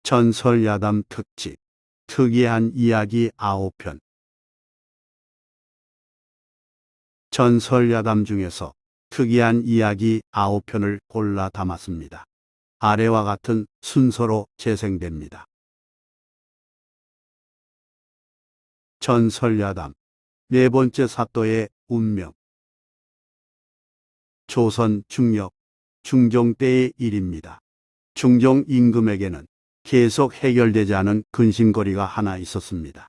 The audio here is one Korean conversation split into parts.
전설야담 특집 특이한 이야기 9편. 전설야담 중에서 특이한 이야기 9편을 골라 담았습니다. 아래와 같은 순서로 재생됩니다. 전설야담 네 번째 사또의 운명. 조선 중력 중종 때의 일입니다. 중종 임금에게는 계속 해결되지 않은 근심거리가 하나 있었습니다.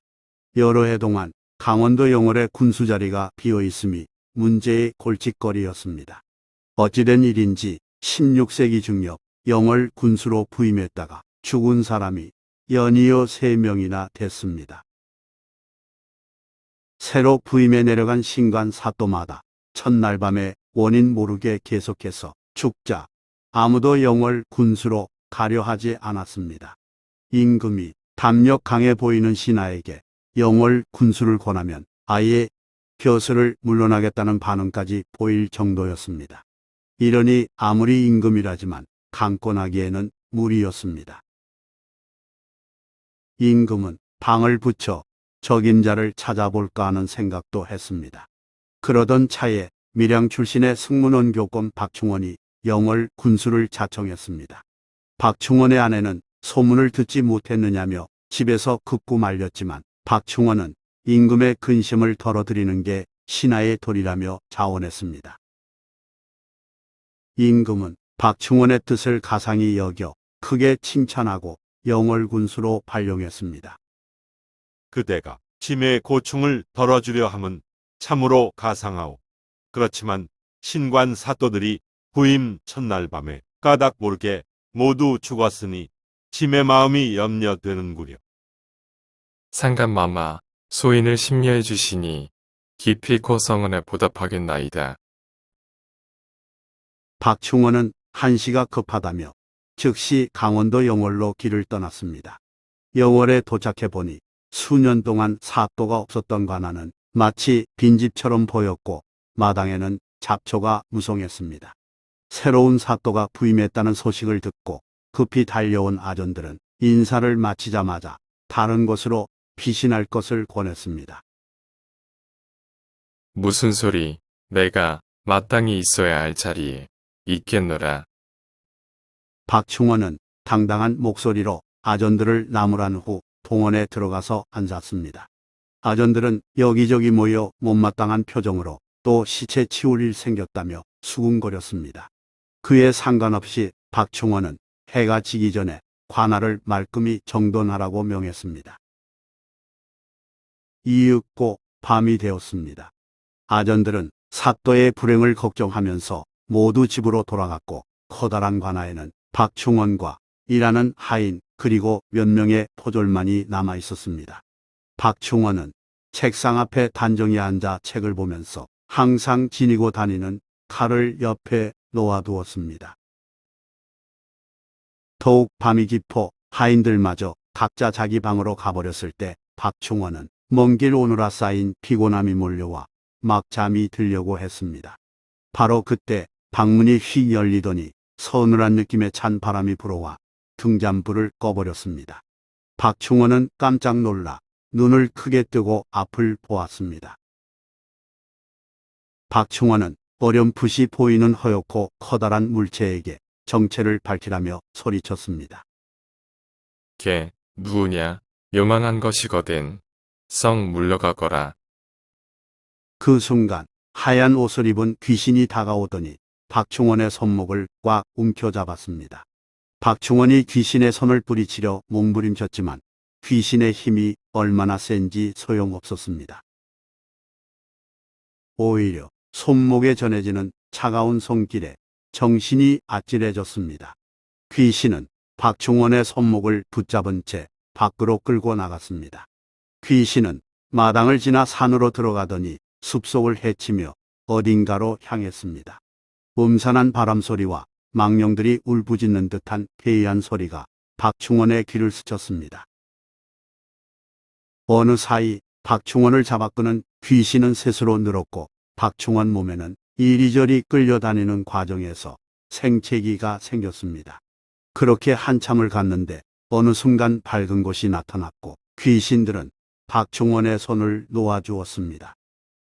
여러 해 동안 강원도 영월의 군수 자리가 비어 있음이 문제의 골칫거리였습니다. 어찌된 일인지 16세기 중엽 영월 군수로 부임했다가 죽은 사람이 연이어 3명이나 됐습니다. 새로 부임해 내려간 신관 사또마다 첫날 밤에 원인 모르게 계속해서 죽자 아무도 영월 군수로 가려 하지 않았습니다. 임금이 담력 강해 보이는 신하에게 영월 군수를 권하면 아예 벼슬을 물러나겠다는 반응까지 보일 정도였습니다. 이러니 아무리 임금이라지만 강권하기에는 무리였습니다. 임금은 방을 붙여 적임자를 찾아볼까 하는 생각도 했습니다. 그러던 차에 밀양 출신의 승문원 교권 박충원이 영월 군수를 자청했습니다. 박충원의 아내는 소문을 듣지 못했느냐며 집에서 긋고 말렸지만 박충원은 임금의 근심을 덜어드리는 게 신하의 도리라며 자원했습니다. 임금은 박충원의 뜻을 가상히 여겨 크게 칭찬하고 영월 군수로 발령했습니다. 그대가 짐의 고충을 덜어주려 함은 참으로 가상하오. 그렇지만 신관 사또들이 부임 첫날 밤에 까닭 모르게 모두 죽었으니 짐의 마음이 염려되는구려. 상감마마, 소인을 심려해 주시니 깊이 고성은에 보답하겠나이다. 박충원은 한시가 급하다며 즉시 강원도 영월로 길을 떠났습니다. 영월에 도착해 보니 수년 동안 사또가 없었던 관아는 마치 빈집처럼 보였고 마당에는 잡초가 무성했습니다. 새로운 사또가 부임했다는 소식을 듣고 급히 달려온 아전들은 인사를 마치자마자 다른 곳으로 피신할 것을 권했습니다. 무슨 소리, 내가 마땅히 있어야 할 자리에 있겠노라. 박충원은 당당한 목소리로 아전들을 나무란 후 동원에 들어가서 앉았습니다. 아전들은 여기저기 모여 못마땅한 표정으로 또 시체 치울 일 생겼다며 수군거렸습니다. 그에 상관없이 박충원은 해가 지기 전에 관아를 말끔히 정돈하라고 명했습니다. 이윽고 밤이 되었습니다. 아전들은 사또의 불행을 걱정하면서 모두 집으로 돌아갔고 커다란 관아에는 박충원과 일하는 하인 그리고 몇 명의 포졸만이 남아 있었습니다. 박충원은 책상 앞에 단정히 앉아 책을 보면서 항상 지니고 다니는 칼을 옆에 놓아두었습니다. 더욱 밤이 깊어 하인들마저 각자 자기 방으로 가버렸을 때 박충원은 먼 길 오느라 쌓인 피곤함이 몰려와 막 잠이 들려고 했습니다. 바로 그때 방문이 휙 열리더니 서늘한 느낌의 찬 바람이 불어와 등잔불을 꺼버렸습니다. 박충원은 깜짝 놀라 눈을 크게 뜨고 앞을 보았습니다. 박충원은 어렴풋이 보이는 허옇고 커다란 물체에게 정체를 밝히라며 소리쳤습니다. 걔 누구냐? 요만한 것이거든. 썩 물러가거라. 그 순간 하얀 옷을 입은 귀신이 다가오더니 박충원의 손목을 꽉 움켜잡았습니다. 박충원이 귀신의 손을 뿌리치려 몸부림쳤지만 귀신의 힘이 얼마나 센지 소용없었습니다. 오히려 손목에 전해지는 차가운 손길에 정신이 아찔해졌습니다. 귀신은 박충원의 손목을 붙잡은 채 밖으로 끌고 나갔습니다. 귀신은 마당을 지나 산으로 들어가더니 숲속을 헤치며 어딘가로 향했습니다. 음산한 바람소리와 망령들이 울부짖는 듯한 괴이한 소리가 박충원의 귀를 스쳤습니다. 어느 사이 박충원을 잡아끄는 귀신은 셋으로 늘었고 박충원 몸에는 이리저리 끌려다니는 과정에서 생채기가 생겼습니다. 그렇게 한참을 갔는데 어느 순간 밝은 곳이 나타났고 귀신들은 박충원의 손을 놓아주었습니다.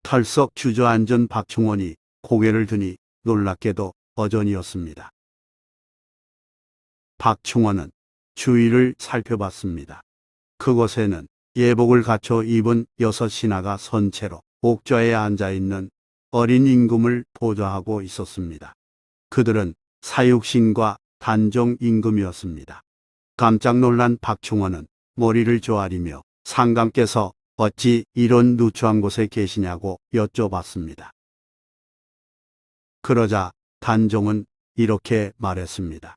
털썩 주저앉은 박충원이 고개를 드니 놀랍게도 어전이었습니다. 박충원은 주위를 살펴봤습니다. 그곳에는 예복을 갖춰 입은 6신하가 선체로 옥좌에 앉아있는 어린 임금을 보좌하고 있었습니다. 그들은 사육신과 단종 임금이었습니다. 깜짝 놀란 박충원은 머리를 조아리며 상감께서 어찌 이런 누추한 곳에 계시냐고 여쭤봤습니다. 그러자 단종은 이렇게 말했습니다.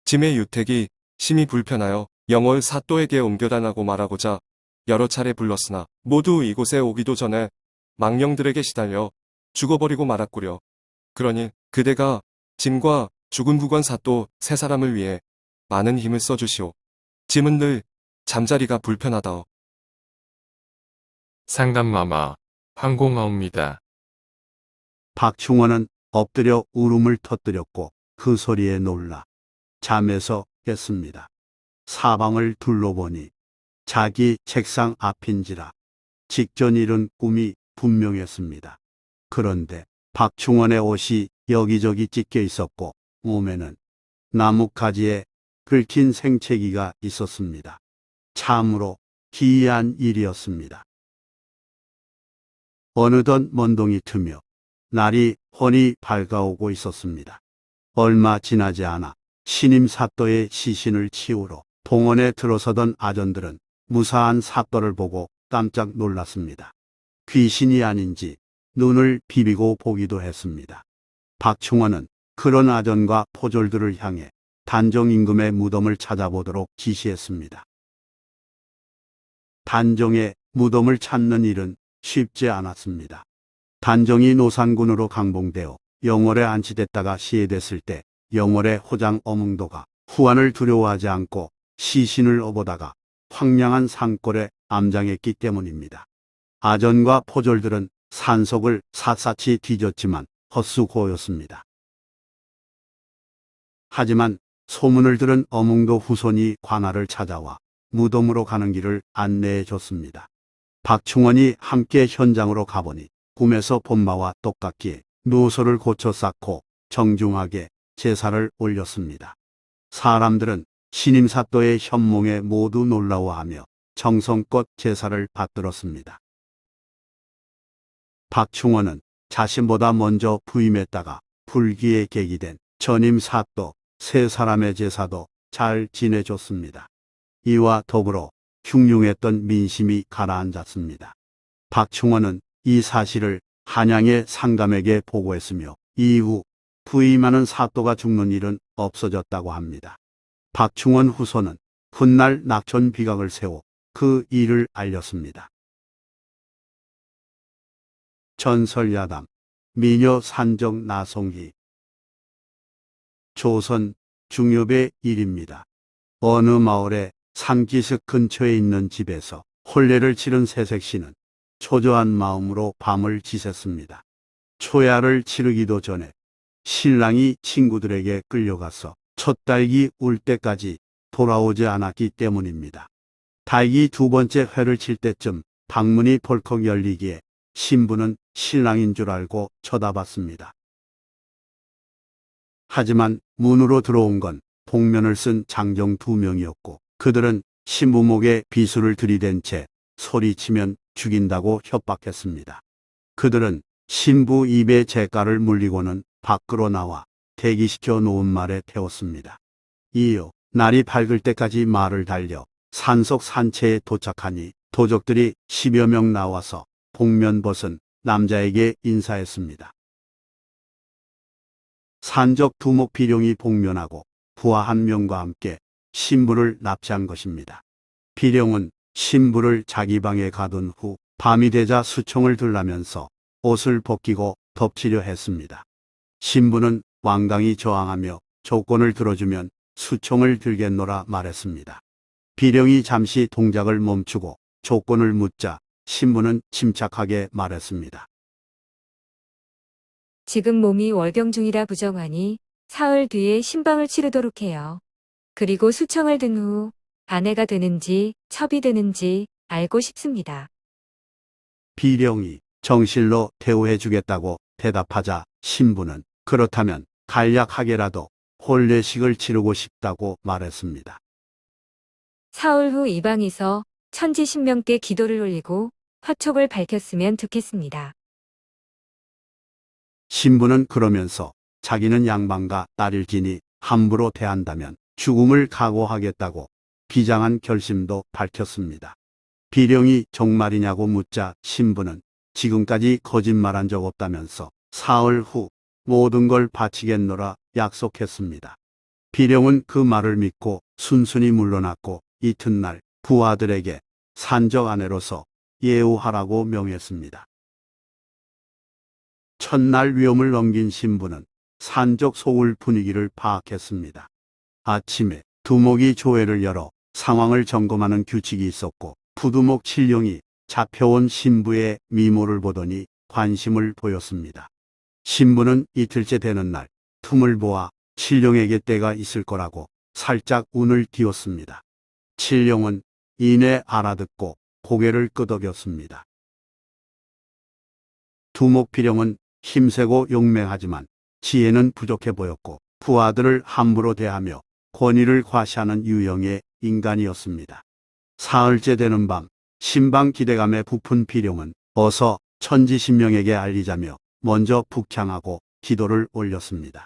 짐의 유택이 심히 불편하여 영월 사또에게 옮겨달라고 말하고자 여러 차례 불렀으나 모두 이곳에 오기도 전에 망령들에게 시달려 죽어버리고 말았구려. 그러니 그대가 짐과 죽은 국원 사또 세 사람을 위해 많은 힘을 써주시오. 짐은 늘 잠자리가 불편하다오. 상감마마, 황공하옵니다. 박충원은 엎드려 울음을 터뜨렸고 그 소리에 놀라 잠에서 깼습니다. 사방을 둘러보니 자기 책상 앞인지라 직전 이룬 꿈이 분명했습니다. 그런데 박충원의 옷이 여기저기 찢겨 있었고 몸에는 나뭇가지에 긁힌 생채기가 있었습니다. 참으로 기이한 일이었습니다. 어느덧 먼동이 트며 날이 훤히 밝아오고 있었습니다. 얼마 지나지 않아 신임 사또의 시신을 치우러 봉원에 들어서던 아전들은 무사한 사또를 보고 깜짝 놀랐습니다. 귀신이 아닌지 눈을 비비고 보기도 했습니다. 박충원은 그런 아전과 포졸들을 향해 단종 임금의 무덤을 찾아보도록 지시했습니다. 단종의 무덤을 찾는 일은 쉽지 않았습니다. 단종이 노산군으로 강봉되어 영월에 안치됐다가 시해됐을 때 영월의 호장 어몽도가 후한을 두려워하지 않고 시신을 업어다가 황량한 산골에 암장했기 때문입니다. 아전과 포졸들은 산속을 샅샅이 뒤졌지만 헛수고였습니다. 하지만 소문을 들은 어몽도 후손이 관할을 찾아와 무덤으로 가는 길을 안내해 줬습니다. 박충원이 함께 현장으로 가보니 꿈에서 본 바와 똑같기에 묘소를 고쳐 쌓고 정중하게 제사를 올렸습니다. 사람들은 신임사또의 현몽에 모두 놀라워하며 정성껏 제사를 받들었습니다. 박충원은 자신보다 먼저 부임했다가 불기에 계기된 전임 사또 세 사람의 제사도 잘 지내줬습니다. 이와 더불어 흉흉했던 민심이 가라앉았습니다. 박충원은 이 사실을 한양의 상감에게 보고했으며 이후 부임하는 사또가 죽는 일은 없어졌다고 합니다. 박충원 후손은 훗날 낙천 비각을 세워 그 일을 알렸습니다. 전설야담 미녀 산적 나송희. 조선 중엽의 일입니다. 어느 마을에 산기슭 근처에 있는 집에서 혼례를 치른 새색시는 초조한 마음으로 밤을 지샜습니다. 초야를 치르기도 전에 신랑이 친구들에게 끌려가서 첫 딸기 울 때까지 돌아오지 않았기 때문입니다. 딸기 두 번째 회를 칠 때쯤 방문이 벌컥 열리기에 신부는 신랑인 줄 알고 쳐다봤습니다. 하지만 문으로 들어온 건 복면을 쓴 장정 2명이었고 그들은 신부 목에 비수를 들이댄 채 소리치면 죽인다고 협박했습니다. 그들은 신부 입에 잿가를 물리고는 밖으로 나와 대기시켜 놓은 말에 태웠습니다. 이후 날이 밝을 때까지 말을 달려 산속 산채에 도착하니 도적들이 10여 명 나와서 복면 벗은 남자에게 인사했습니다. 산적 두목 비룡이 복면하고 부하 1명과 함께 신부를 납치한 것입니다. 비룡은 신부를 자기 방에 가둔 후 밤이 되자 수총을 들라면서 옷을 벗기고 덮치려 했습니다. 신부는 완강히 저항하며 조건을 들어주면 수총을 들겠노라 말했습니다. 비룡이 잠시 동작을 멈추고 조건을 묻자 신부는 침착하게 말했습니다. 지금 몸이 월경 중이라 부정하니 사흘 뒤에 신방을 치르도록 해요. 그리고 수청을 든 후 아내가 되는지 첩이 되는지 알고 싶습니다. 비령이 정실로 대우해 주겠다고 대답하자 신부는 그렇다면 간략하게라도 혼례식을 치르고 싶다고 말했습니다. 사흘 후 이방에서 천지신명께 기도를 올리고 화촉을 밝혔으면 좋겠습니다. 신부는 그러면서 자기는 양반과 딸일 지니 함부로 대한다면 죽음을 각오하겠다고 비장한 결심도 밝혔습니다. 비령이 정말이냐고 묻자 신부는 지금까지 거짓말한 적 없다면서 사흘 후 모든 걸 바치겠노라 약속했습니다. 비령은 그 말을 믿고 순순히 물러났고 이튿날 부하들에게 산적 아내로서 예우하라고 명했습니다. 첫날 위험을 넘긴 신부는 산적 속을 분위기를 파악했습니다. 아침에 두목이 조회를 열어 상황을 점검하는 규칙이 있었고 부두목 칠룡이 잡혀온 신부의 미모를 보더니 관심을 보였습니다. 신부는 이틀째 되는 날 틈을 보아 칠룡에게 때가 있을 거라고 살짝 운을 띄웠습니다. 칠룡은 이내 알아듣고 고개를 끄덕였습니다. 두목비령은 힘세고 용맹하지만 지혜는 부족해 보였고 부하들을 함부로 대하며 권위를 과시하는 유형의 인간이었습니다. 사흘째 되는 밤 신방 기대감에 부푼 비령은 어서 천지신명에게 알리자며 먼저 북향하고 기도를 올렸습니다.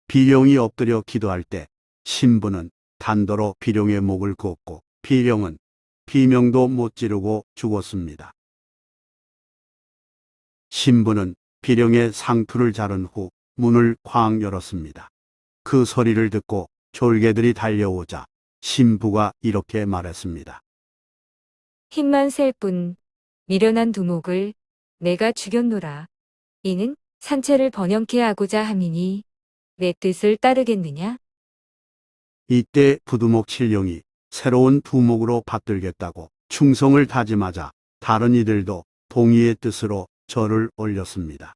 비령이 엎드려 기도할 때 신부는 단도로 비령의 목을 그었고 비령은 비명도 못 지르고 죽었습니다. 신부는 비령의 상투를 자른 후 문을 쾅 열었습니다. 그 소리를 듣고 졸개들이 달려오자 신부가 이렇게 말했습니다. 힘만 셀 뿐 미련한 두목을 내가 죽였노라. 이는 산채를 번영케 하고자 함이니 내 뜻을 따르겠느냐? 이때 부두목 칠룡이 새로운 두목으로 받들겠다고 충성을 다짐하자 다른 이들도 동의의 뜻으로 절을 올렸습니다.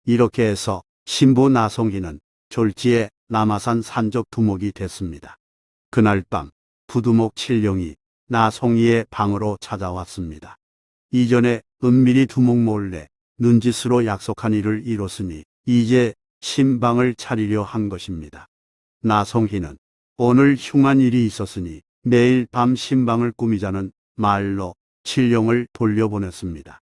이렇게 해서 신부 나성희는 졸지에 남아산 산적 두목이 됐습니다. 그날 밤 부두목 칠룡이 나성희의 방으로 찾아왔습니다. 이전에 은밀히 두목 몰래 눈짓으로 약속한 일을 이뤘으니 이제 신방을 차리려 한 것입니다. 나성희는 오늘 흉한 일이 있었으니 내일 밤 신방을 꾸미자는 말로 칠룡을 돌려보냈습니다.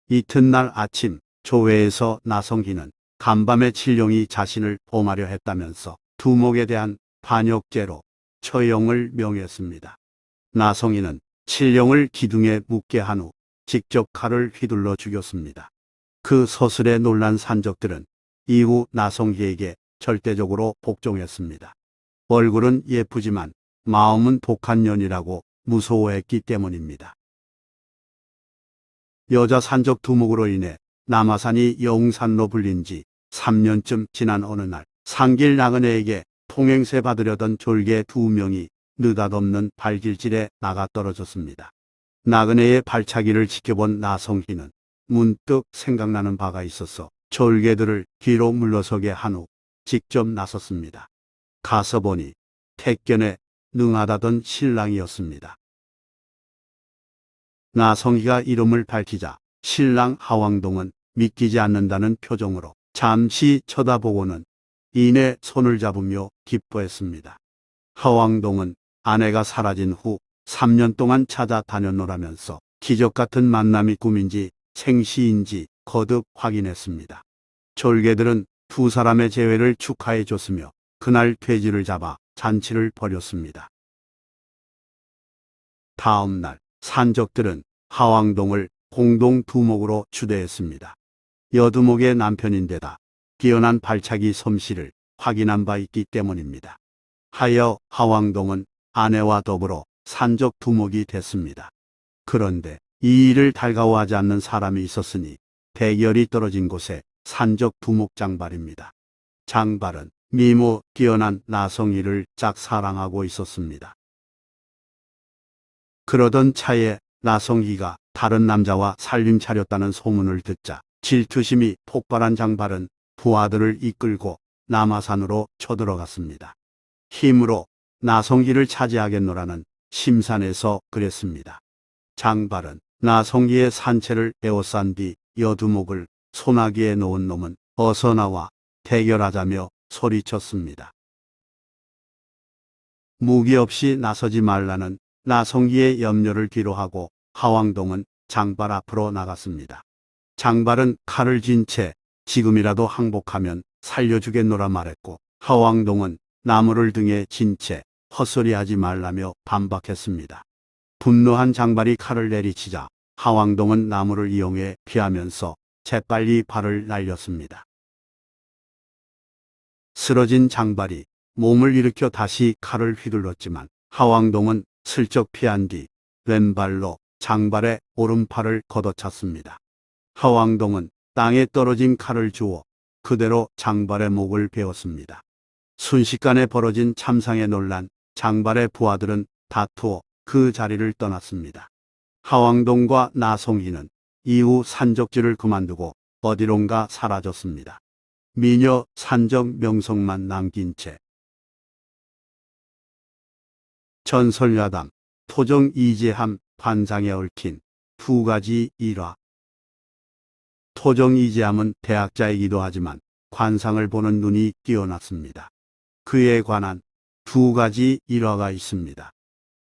이튿날 아침 조회에서 나성희는 간밤에 칠룡이 자신을 범하려 했다면서 두목에 대한 반역죄로 처형을 명했습니다. 나성희는 칠룡을 기둥에 묶게 한 후 직접 칼을 휘둘러 죽였습니다. 그 서슬에 놀란 산적들은 이후 나성희에게 절대적으로 복종했습니다. 얼굴은 예쁘지만 마음은 독한 년이라고 무서워했기 때문입니다. 여자 산적 두목으로 인해 남아산이 영산로 불린 지 3년쯤 지난 어느 날 상길 나그네에게 통행세 받으려던 졸개 2명이 느닷없는 발길질에 나가 떨어졌습니다. 나그네의 발차기를 지켜본 나성희는 문득 생각나는 바가 있어서 졸개들을 뒤로 물러서게 한 후 직접 나섰습니다. 가서 보니 택견에 능하다던 신랑이었습니다. 나성희가 이름을 밝히자 신랑 하왕동은 믿기지 않는다는 표정으로 잠시 쳐다보고는 이내 손을 잡으며 기뻐했습니다. 하왕동은 아내가 사라진 후 3년 동안 찾아다녔노라면서 기적 같은 만남이 꿈인지 생시인지 거듭 확인했습니다. 졸개들은 두 사람의 재회를 축하해 줬으며 그날 돼지를 잡아 잔치를 벌였습니다. 다음 날 산적들은 하왕동을 공동 두목으로 추대했습니다. 여두목의 남편인데다 뛰어난 발차기 솜씨를 확인한 바 있기 때문입니다. 하여 하왕동은 아내와 더불어 산적 두목이 됐습니다. 그런데 이 일을 달가워하지 않는 사람이 있었으니 대결이 떨어진 곳에 산적 두목 장발입니다. 장발은 미모 뛰어난 나성희를 짝사랑하고 있었습니다. 그러던 차에 나성희가 다른 남자와 살림 차렸다는 소문을 듣자 질투심이 폭발한 장발은 부하들을 이끌고 남하산으로 쳐들어갔습니다. 힘으로 나성기를 차지하겠노라는 심산에서 그랬습니다. 장발은 나성기의 산채를 에워싼 뒤 여두목을 소나기에 놓은 놈은 어서 나와 대결하자며 소리쳤습니다. 무기 없이 나서지 말라는 나성기의 염려를 뒤로하고 하왕동은 장발 앞으로 나갔습니다. 장발은 칼을 쥔 채 지금이라도 항복하면 살려주겠노라 말했고, 하왕동은 나무를 등에 진 채 헛소리하지 말라며 반박했습니다. 분노한 장발이 칼을 내리치자 하왕동은 나무를 이용해 피하면서 재빨리 발을 날렸습니다. 쓰러진 장발이 몸을 일으켜 다시 칼을 휘둘렀지만 하왕동은 슬쩍 피한 뒤 왼발로 장발의 오른팔을 걷어찼습니다. 하왕동은 땅에 떨어진 칼을 주워 그대로 장발의 목을 베었습니다. 순식간에 벌어진 참상에 놀란 장발의 부하들은 다투어 그 자리를 떠났습니다. 하왕동과 나성희는 이후 산적질을 그만두고 어디론가 사라졌습니다. 미녀 산적 명성만 남긴 채. 전설야담 토정 이재함 관상에 얽힌 두 가지 일화. 토정 이재함은 대학자이기도 하지만 관상을 보는 눈이 뛰어났습니다. 그에 관한 두 가지 일화가 있습니다.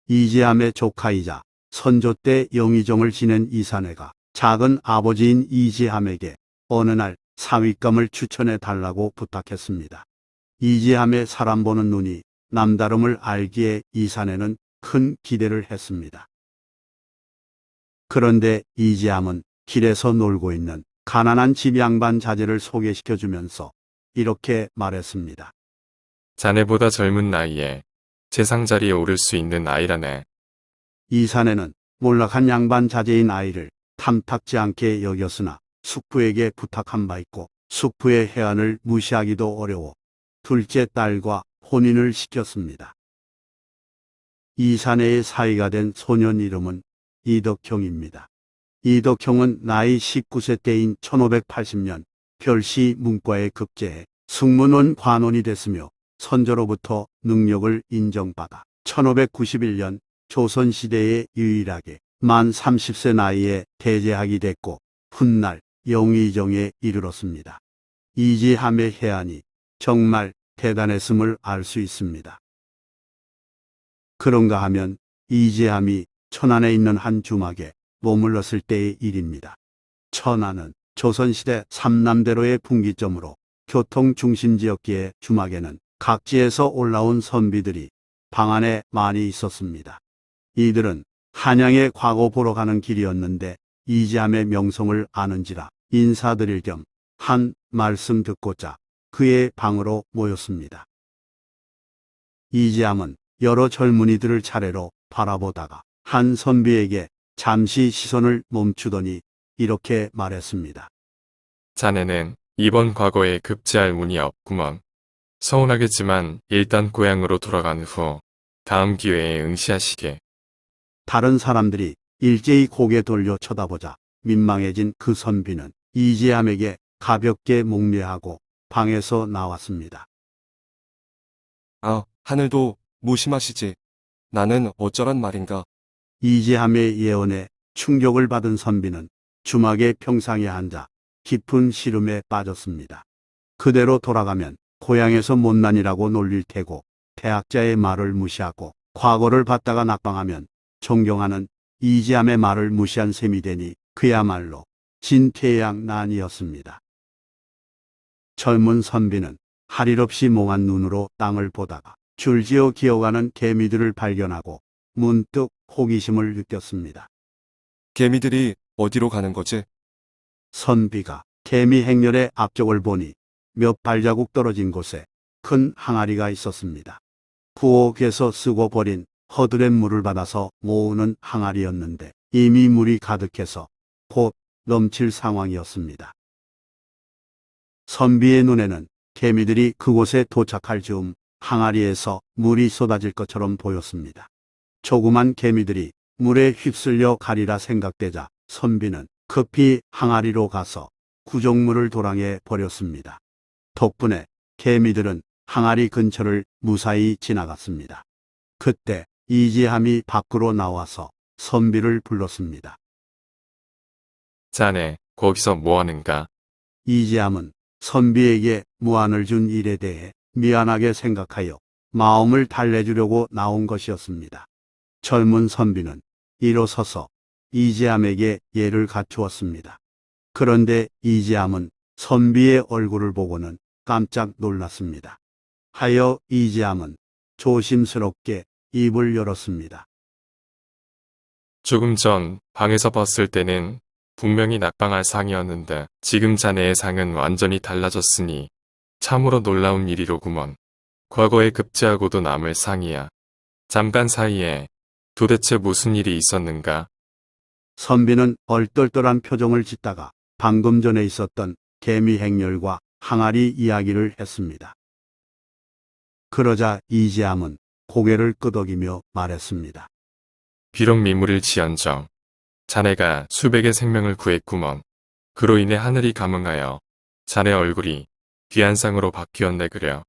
이재함의 조카이자 선조 때 영의정을 지낸 이사내가 작은 아버지인 이재함에게 어느 날 사윗감을 추천해 달라고 부탁했습니다. 이재함의 사람 보는 눈이 남다름을 알기에 이사내는 큰 기대를 했습니다. 그런데 이재함은 길에서 놀고 있는 가난한 집 양반 자제를 소개시켜 주면서 이렇게 말했습니다. 자네보다 젊은 나이에 재상 자리에 오를 수 있는 아이라네. 이사내는 몰락한 양반 자제인 아이를 탐탁지 않게 여겼으나 숙부에게 부탁한 바 있고 숙부의 해안을 무시하기도 어려워 둘째 딸과 혼인을 시켰습니다. 이사내의 사위가 된 소년 이름은 이덕형입니다. 이덕형은 나이 19세 때인 1580년 별시 문과에 급제해 승문원 관원이 됐으며 선조로부터 능력을 인정받아 1591년 조선시대에 유일하게 만 30세 나이에 대제학이 됐고 훗날 영의정에 이르렀습니다. 이재함의 해안이 정말 대단했음을 알 수 있습니다. 그런가 하면 이재함이 천안에 있는 한 주막에 머물렀을 때의 일입니다. 천안은 조선시대 삼남대로의 분기점으로 교통 중심지였기에 주막에는 각지에서 올라온 선비들이 방 안에 많이 있었습니다. 이들은 한양에 과거 보러 가는 길이었는데 이재함의 명성을 아는지라 인사드릴 겸 한 말씀 듣고자 그의 방으로 모였습니다. 이재함은 여러 젊은이들을 차례로 바라보다가 한 선비에게 잠시 시선을 멈추더니 이렇게 말했습니다. 자네는 이번 과거에 급제할 운이 없구먼. 서운하겠지만 일단 고향으로 돌아간 후 다음 기회에 응시하시게. 다른 사람들이 일제히 고개 돌려 쳐다보자 민망해진 그 선비는 이재함에게 가볍게 목례하고 방에서 나왔습니다. 아, 하늘도 무심하시지. 나는 어쩌란 말인가. 이재함의 예언에 충격을 받은 선비는 주막의 평상에 앉아 깊은 시름에 빠졌습니다. 그대로 돌아가면 고향에서 못난이라고 놀릴 테고 대학자의 말을 무시하고 과거를 받다가 낙방하면 존경하는 이재함의 말을 무시한 셈이 되니 그야말로 진퇴양난이었습니다. 젊은 선비는 할 일 없이 몽한 눈으로 땅을 보다가 줄지어 기어가는 개미들을 발견하고 문득 호기심을 느꼈습니다. 개미들이 어디로 가는 거지? 선비가 개미 행렬의 앞쪽을 보니 몇 발자국 떨어진 곳에 큰 항아리가 있었습니다. 부엌에서 쓰고 버린 허들의 물을 받아서 모으는 항아리였는데 이미 물이 가득해서 곧 넘칠 상황이었습니다. 선비의 눈에는 개미들이 그곳에 도착할 즈음 항아리에서 물이 쏟아질 것처럼 보였습니다. 조그만 개미들이 물에 휩쓸려 가리라 생각되자 선비는 급히 항아리로 가서 구정물을 도랑에 버렸습니다. 덕분에 개미들은 항아리 근처를 무사히 지나갔습니다. 그때 이지함이 밖으로 나와서 선비를 불렀습니다. 자네, 거기서 뭐 하는가? 이지함은 선비에게 무안을 준 일에 대해 미안하게 생각하여 마음을 달래주려고 나온 것이었습니다. 젊은 선비는 일어서서 이지함에게 예를 갖추었습니다. 그런데 이지함은 선비의 얼굴을 보고는 깜짝 놀랐습니다. 하여 이지함은 조심스럽게 입을 열었습니다. 조금 전 방에서 봤을 때는 분명히 낙방할 상이었는데 지금 자네의 상은 완전히 달라졌으니 참으로 놀라운 일이로구먼. 과거에 급제하고도 남을 상이야. 잠깐 사이에 도대체 무슨 일이 있었는가? 선비는 얼떨떨한 표정을 짓다가 방금 전에 있었던 개미 행렬과 항아리 이야기를 했습니다. 그러자 이지함은 고개를 끄덕이며 말했습니다. 비록 미물을 지언정 자네가 수백의 생명을 구했구먼. 그로 인해 하늘이 감흥하여 자네 얼굴이 귀한 상으로 바뀌었네 그려.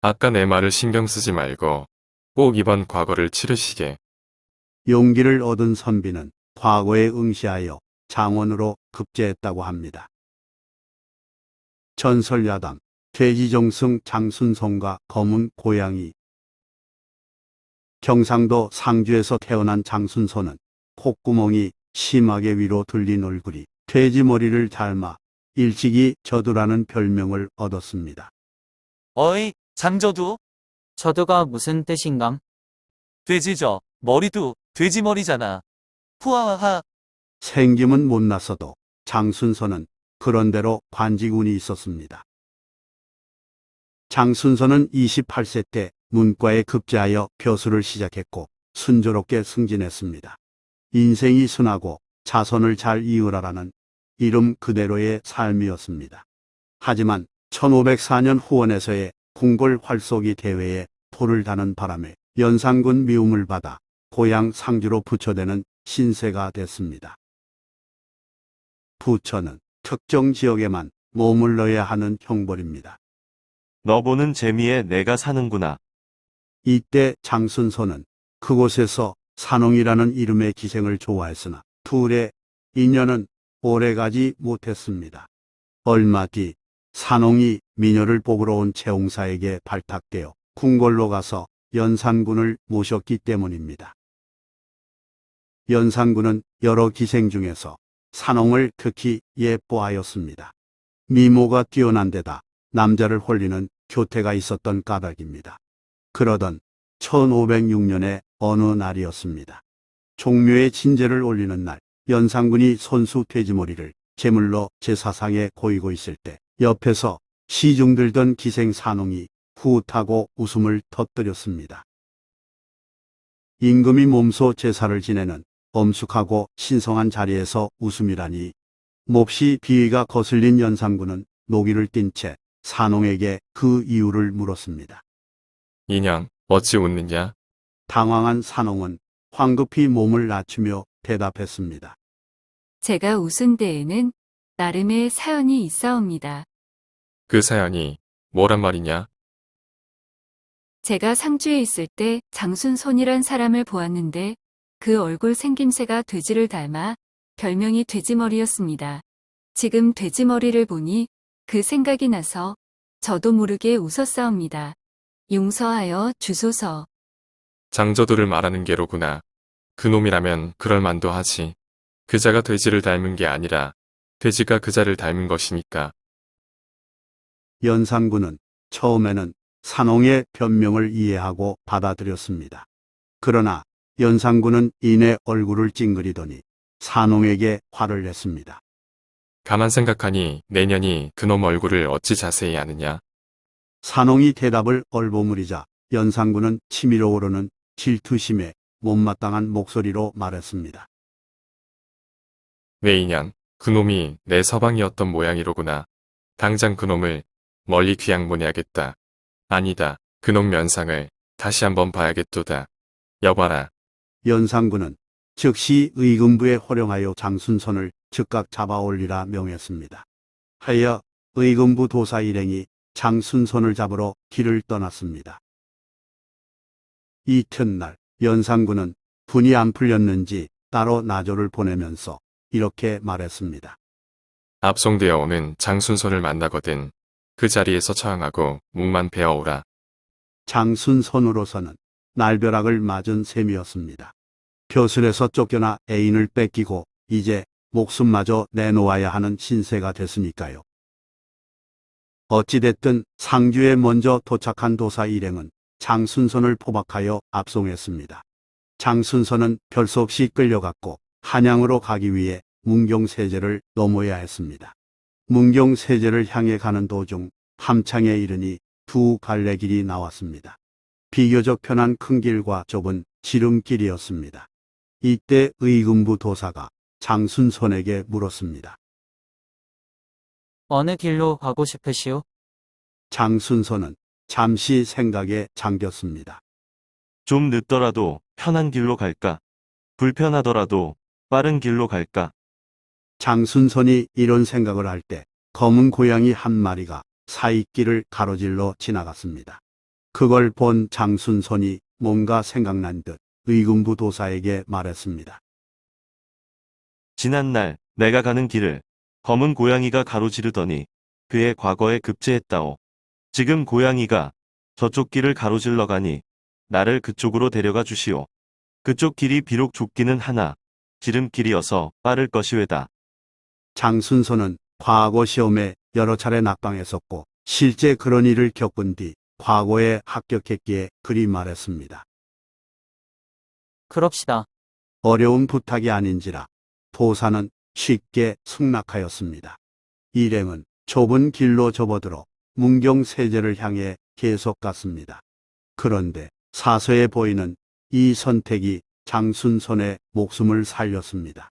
아까 내 말을 신경 쓰지 말고 꼭 이번 과거를 치르시게. 용기를 얻은 선비는 과거에 응시하여 장원으로 급제했다고 합니다. 전설야당 돼지정승 장순손과 검은 고양이. 경상도 상주에서 태어난 장순손은 콧구멍이 심하게 위로 들린 얼굴이 돼지 머리를 닮아 일찍이 저두라는 별명을 얻었습니다. 어이, 장저두? 저도가 무슨 뜻인감? 돼지저, 머리도 돼지머리잖아. 푸아하하. 생김은 못났어도 장순손은 그런대로 관직운이 있었습니다. 장순손은 28세 때 문과에 급제하여 교수를 시작했고 순조롭게 승진했습니다. 인생이 순하고 자손을 잘 이으라라는 이름 그대로의 삶이었습니다. 하지만 1504년 후원에서의 궁궐 활쏘기 대회에 포를 다는 바람에 연산군 미움을 받아 고향 상주로 부처되는 신세가 됐습니다. 부처는 특정 지역에만 머물러야 하는 형벌입니다. 너 보는 재미에 내가 사는구나. 이때 장순손은 그곳에서 산홍이라는 이름의 기생을 좋아했으나 둘의 인연은 오래가지 못했습니다. 얼마 뒤 산홍이 미녀를 뽑으러 온 채홍사에게 발탁되어 궁궐로 가서 연산군을 모셨기 때문입니다. 연산군은 여러 기생 중에서 산홍을 극히 예뻐하였습니다. 미모가 뛰어난 데다 남자를 홀리는 교태가 있었던 까닭입니다. 그러던 1506년의 어느 날이었습니다. 종묘에 진제를 올리는 날, 연산군이 손수 돼지머리를 제물로 제사상에 고이고 있을 때 옆에서 시중 들던 기생 산홍이 후하고 웃음을 터뜨렸습니다. 임금이 몸소 제사를 지내는 엄숙하고 신성한 자리에서 웃음이라니. 몹시 비위가 거슬린 연산군은 노기를 띤 채 산홍에게 그 이유를 물었습니다. 인연, 어찌 웃느냐? 당황한 산홍은 황급히 몸을 낮추며 대답했습니다. 제가 웃은 데에는 나름의 사연이 있사옵니다. 그 사연이 뭐란 말이냐? 제가 상주에 있을 때 장순손이란 사람을 보았는데 그 얼굴 생김새가 돼지를 닮아 별명이 돼지머리였습니다. 지금 돼지머리를 보니 그 생각이 나서 저도 모르게 웃었사옵니다. 용서하여 주소서. 장저도를 말하는 게로구나. 그놈이라면 그럴 만도 하지. 그자가 돼지를 닮은 게 아니라 돼지가 그자를 닮은 것이니까. 연산군은 처음에는 산홍의 변명을 이해하고 받아들였습니다. 그러나 연산군은 이내 얼굴을 찡그리더니 산홍에게 화를 냈습니다. 가만 생각하니 내년이 그놈 얼굴을 어찌 자세히 아느냐? 산홍이 대답을 얼버무리자 연산군은 치밀어 오르는 질투심에 못마땅한 목소리로 말했습니다. 외인연, 그놈이 내 서방이었던 모양이로구나. 당장 그놈을 멀리 귀양 보내야겠다. 아니다, 그놈 면상을 다시 한번 봐야겠도다. 여봐라. 연산군은 즉시 의금부에 호령하여 장순손을 즉각 잡아올리라 명했습니다. 하여 의금부 도사 일행이 장순손을 잡으러 길을 떠났습니다. 이튿날 연산군은 분이 안 풀렸는지 따로 나조를 보내면서 이렇게 말했습니다. 압송되어 오는 장순손을 만나거든 그 자리에서 처형하고 묵만 베어오라. 장순손으로서는 날벼락을 맞은 셈이었습니다. 벼슬에서 쫓겨나 애인을 뺏기고 이제 목숨마저 내놓아야 하는 신세가 됐으니까요. 어찌됐든 상주에 먼저 도착한 도사 일행은 장순손을 포박하여 압송했습니다. 장순손은 별 수 없이 끌려갔고 한양으로 가기 위해 문경세제를 넘어야 했습니다. 문경세제를 향해 가는 도중 함창에 이르니 두 갈래길이 나왔습니다. 비교적 편한 큰 길과 좁은 지름길이었습니다. 이때 의금부 도사가 장순손에게 물었습니다. 어느 길로 가고 싶으시오? 장순손은 잠시 생각에 잠겼습니다. 좀 늦더라도 편한 길로 갈까? 불편하더라도 빠른 길로 갈까? 장순손이 이런 생각을 할 때 검은 고양이 한 마리가 사이길을 가로질러 지나갔습니다. 그걸 본 장순손이 뭔가 생각난 듯 의금부 도사에게 말했습니다. 지난날 내가 가는 길을 검은 고양이가 가로지르더니 그의 과거에 급제했다오. 지금 고양이가 저쪽 길을 가로질러 가니 나를 그쪽으로 데려가 주시오. 그쪽 길이 비록 좁기는 하나 지름길이어서 빠를 것이외다. 장순손은 과거 시험에 여러 차례 낙방했었고 실제 그런 일을 겪은 뒤 과거에 합격했기에 그리 말했습니다. 그럽시다. 어려운 부탁이 아닌지라 도사는 쉽게 승낙하였습니다. 일행은 좁은 길로 접어들어 문경세제를 향해 계속 갔습니다. 그런데 사서에 보이는 이 선택이 장순손의 목숨을 살렸습니다.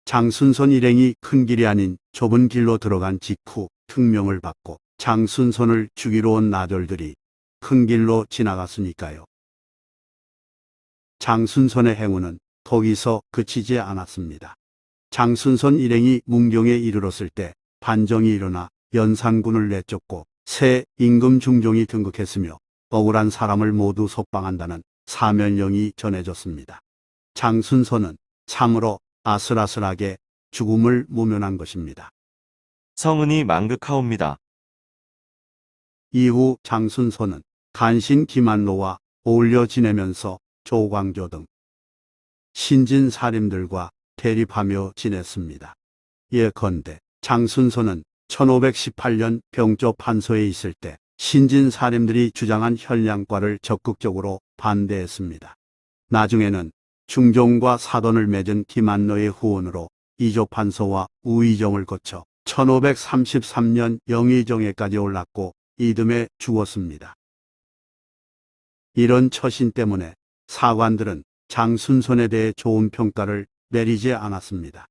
장순손 일행이 큰 길이 아닌 좁은 길로 들어간 직후 특명을 받고 장순손을 죽이러 온 나졸들이 큰 길로 지나갔으니까요. 장순손의 행운은 거기서 그치지 않았습니다. 장순손 일행이 문경에 이르렀을 때 반정이 일어나 연산군을 내쫓고 새 임금 중종이 등극했으며 억울한 사람을 모두 속방한다는 사면령이 전해졌습니다. 장순손은 참으로 아슬아슬하게 죽음을 모면한 것입니다. 성은이 망극하옵니다. 이후 장순손은 간신 김한로와 어울려 지내면서 조광조 등 신진 사림들과 대립하며 지냈습니다. 예컨대 장순손은 1518년 병조 판서에 있을 때 신진 사림들이 주장한 현량과를 적극적으로 반대했습니다. 나중에는 중종과 사돈을 맺은 김한로의 후원으로 이조 판서와 우의정을 거쳐 1533년 영의정에까지 올랐고 이듬해 죽었습니다. 이런 처신 때문에 사관들은 장순손에 대해 좋은 평가를 내리지 않았습니다.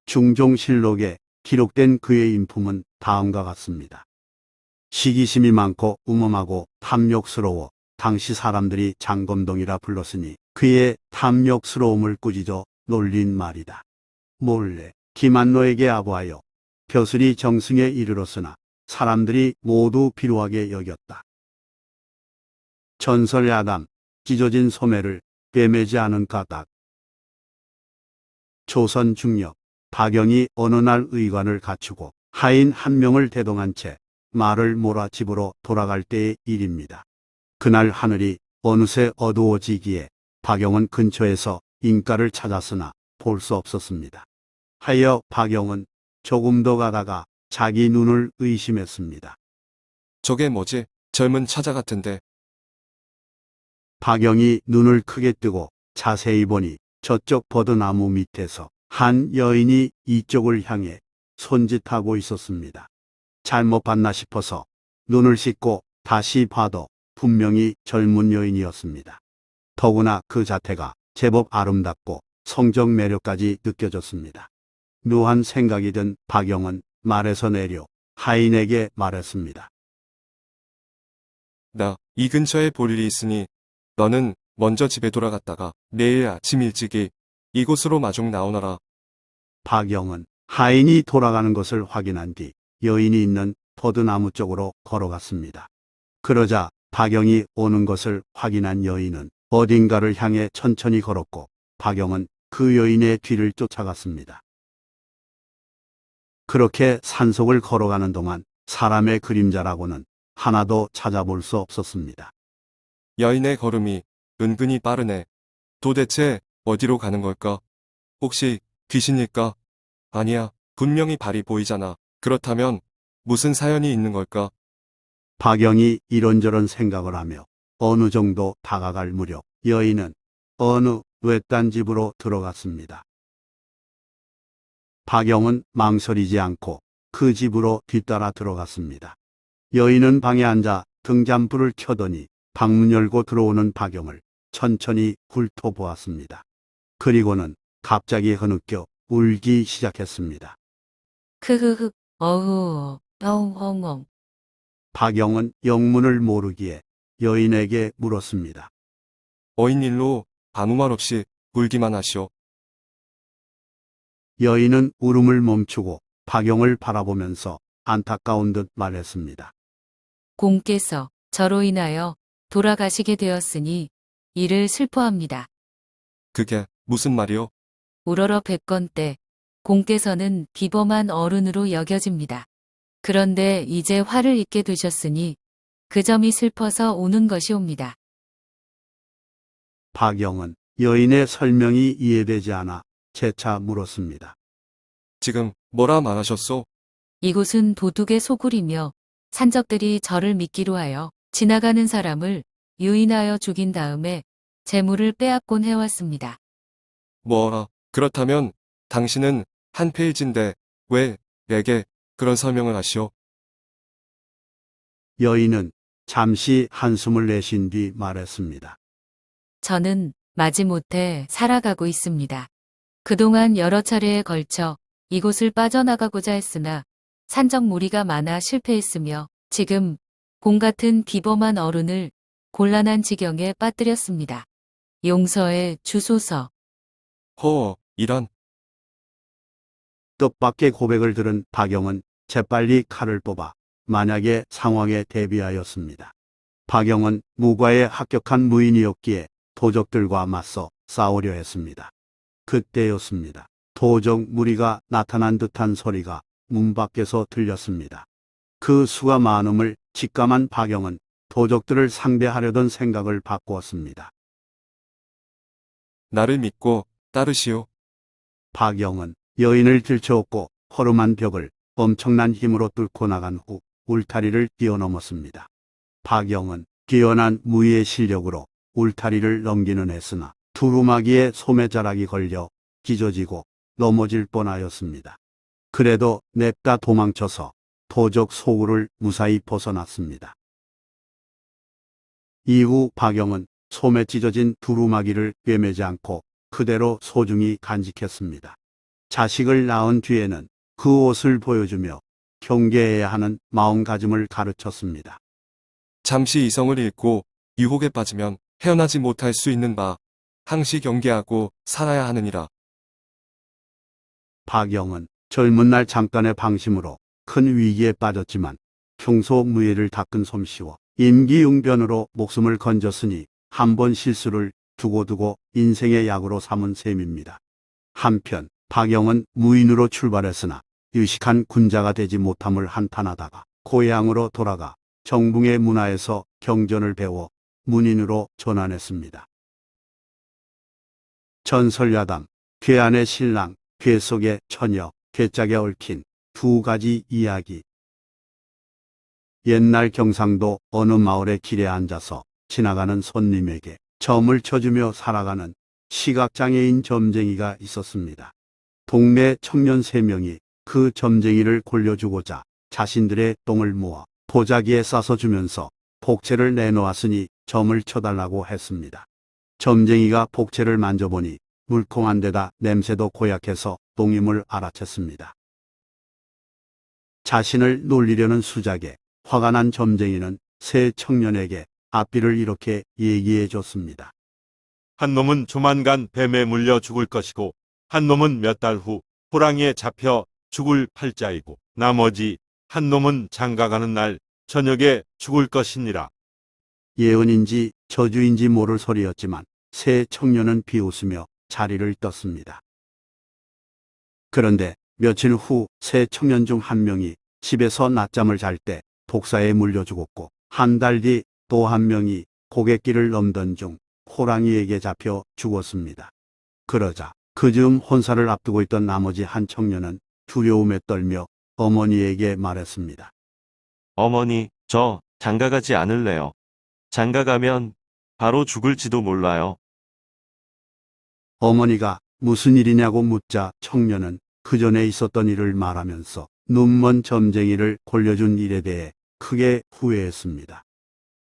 중종실록에 기록된 그의 인품은 다음과 같습니다. 시기심이 많고 음험하고 탐욕스러워 당시 사람들이 장검동이라 불렀으니 그의 탐욕스러움을 꾸짖어 놀린 말이다. 몰래 김한로에게 아부하여 벼슬이 정승에 이르렀으나 사람들이 모두 비루하게 여겼다. 전설야담 찢어진 소매를 꿰매지 않은 까닭. 조선 중력 박영이 어느 날 의관을 갖추고 하인 한 명을 대동한 채 말을 몰아 집으로 돌아갈 때의 일입니다. 그날 하늘이 어느새 어두워지기에 박영은 근처에서 인가를 찾았으나 볼 수 없었습니다. 하여 박영은 조금 더 가다가 자기 눈을 의심했습니다. 저게 뭐지? 젊은 처자 같은데. 박영이 눈을 크게 뜨고 자세히 보니 저쪽 버드나무 밑에서 한 여인이 이쪽을 향해 손짓하고 있었습니다. 잘못 봤나 싶어서 눈을 씻고 다시 봐도 분명히 젊은 여인이었습니다. 더구나 그 자태가 제법 아름답고 성적 매력까지 느껴졌습니다. 묘한 생각이 든 박영은 말에서 내려 하인에게 말했습니다. 나 이 근처에 볼 일이 있으니 너는 먼저 집에 돌아갔다가 내일 아침 일찍이 이곳으로 마중 나오너라. 박영은 하인이 돌아가는 것을 확인한 뒤 여인이 있는 버드나무 쪽으로 걸어갔습니다. 그러자 박영이 오는 것을 확인한 여인은 어딘가를 향해 천천히 걸었고 박영은 그 여인의 뒤를 쫓아갔습니다. 그렇게 산속을 걸어가는 동안 사람의 그림자라고는 하나도 찾아볼 수 없었습니다. 여인의 걸음이 은근히 빠르네. 도대체 어디로 가는 걸까? 혹시 귀신일까? 아니야. 분명히 발이 보이잖아. 그렇다면 무슨 사연이 있는 걸까? 박영이 이런저런 생각을 하며 어느 정도 다가갈 무렵 여인은 어느 외딴 집으로 들어갔습니다. 박영은 망설이지 않고 그 집으로 뒤따라 들어갔습니다. 여인은 방에 앉아 등잔불을 켜더니 방문 열고 들어오는 박영을 천천히 훑어보았습니다. 그리고는 갑자기 흐느껴 울기 시작했습니다. 크흐흐, 어후, 엉엉엉. 박영은 영문을 모르기에 여인에게 물었습니다. 어인 일로 아무 말 없이 울기만 하시오. 여인은 울음을 멈추고 박영을 바라보면서 안타까운 듯 말했습니다. 공께서 저로 인하여 돌아가시게 되었으니 이를 슬퍼합니다. 그게 무슨 말이오? 우러러 뵙건 때 공께서는 비범한 어른으로 여겨집니다. 그런데 이제 화를 잊게 되셨으니 그 점이 슬퍼서 우는 것이옵니다. 박영은 여인의 설명이 이해되지 않아 재차 물었습니다. 지금 뭐라 말하셨소? 이곳은 도둑의 소굴이며 산적들이 저를 미끼로 하여 지나가는 사람을 유인하여 죽인 다음에 재물을 빼앗곤 해왔습니다. 뭐라? 그렇다면 당신은 한 페이지인데 왜 내게 그런 설명을 하시오? 여인은 잠시 한숨을 내쉰 뒤 말했습니다. 저는 마지못해 살아가고 있습니다. 그동안 여러 차례에 걸쳐 이곳을 빠져나가고자 했으나 산적 무리가 많아 실패했으며 지금 공 같은 비범한 어른을 곤란한 지경에 빠뜨렸습니다. 용서해 주소서. 허, 이런. 뜻밖의 고백을 들은 박영은 재빨리 칼을 뽑아 만약의 상황에 대비하였습니다. 박영은 무과에 합격한 무인이었기에 도적들과 맞서 싸우려 했습니다. 그때였습니다. 도적 무리가 나타난 듯한 소리가 문 밖에서 들렸습니다. 그 수가 많음을 직감한 박영은 도적들을 상대하려던 생각을 바꾸었습니다. 나를 믿고 따르시오. 박영은 여인을 들쳐업고 허름한 벽을 엄청난 힘으로 뚫고 나간 후 울타리를 뛰어넘었습니다. 박영은 뛰어난 무의의 실력으로 울타리를 넘기는 했으나 두루마기에 소매자락이 걸려 기저지고 넘어질 뻔하였습니다. 그래도 냅다 도망쳐서 도적 소굴을 무사히 벗어났습니다. 이후 박영은 소매 찢어진 두루마기를 꿰매지 않고 그대로 소중히 간직했습니다. 자식을 낳은 뒤에는 그 옷을 보여주며 경계해야 하는 마음가짐을 가르쳤습니다. 잠시 이성을 잃고 유혹에 빠지면 헤어나지 못할 수 있는 바 항시 경계하고 살아야 하느니라. 박영은 젊은 날 잠깐의 방심으로 큰 위기에 빠졌지만 평소 무예를 닦은 솜씨와 임기응변으로 목숨을 건졌으니 한 번 실수를 두고두고 인생의 약으로 삼은 셈입니다. 한편 박영은 무인으로 출발했으나 유식한 군자가 되지 못함을 한탄하다가 고향으로 돌아가 정붕의 문화에서 경전을 배워 문인으로 전환했습니다. 전설야담, 괴 안의 신랑, 괴 속의 처녀, 괴짝에 얽힌 두 가지 이야기. 옛날 경상도 어느 마을의 길에 앉아서 지나가는 손님에게 점을 쳐주며 살아가는 시각장애인 점쟁이가 있었습니다. 동네 청년 3명이 그 점쟁이를 골려주고자 자신들의 똥을 모아 도자기에 싸서 주면서 복채를 내놓았으니 점을 쳐달라고 했습니다. 점쟁이가 복채를 만져보니 물컹한 데다 냄새도 고약해서 똥임을 알아챘습니다. 자신을 놀리려는 수작에 화가 난 점쟁이는 새 청년에게 앞뒤를 이렇게 얘기해 줬습니다. 한 놈은 조만간 뱀에 물려 죽을 것이고 한 놈은 몇 달 후 호랑이에 잡혀 죽을 팔자이고 나머지 한 놈은 장가가는 날 저녁에 죽을 것이니라. 예언인지 저주인지 모를 소리였지만 새 청년은 비웃으며 자리를 떴습니다. 그런데 며칠 후 새 청년 중 한 명이 집에서 낮잠을 잘 때 독사에 물려 죽었고, 한 달 뒤 또 한 명이 고갯길을 넘던 중 호랑이에게 잡혀 죽었습니다. 그러자 그 즈음 혼사를 앞두고 있던 나머지 한 청년은 두려움에 떨며 어머니에게 말했습니다. 어머니, 저 장가가지 않을래요. 장가가면 바로 죽을지도 몰라요. 어머니가 무슨 일이냐고 묻자 청년은 그 전에 있었던 일을 말하면서 눈먼 점쟁이를 골려준 일에 대해 크게 후회했습니다.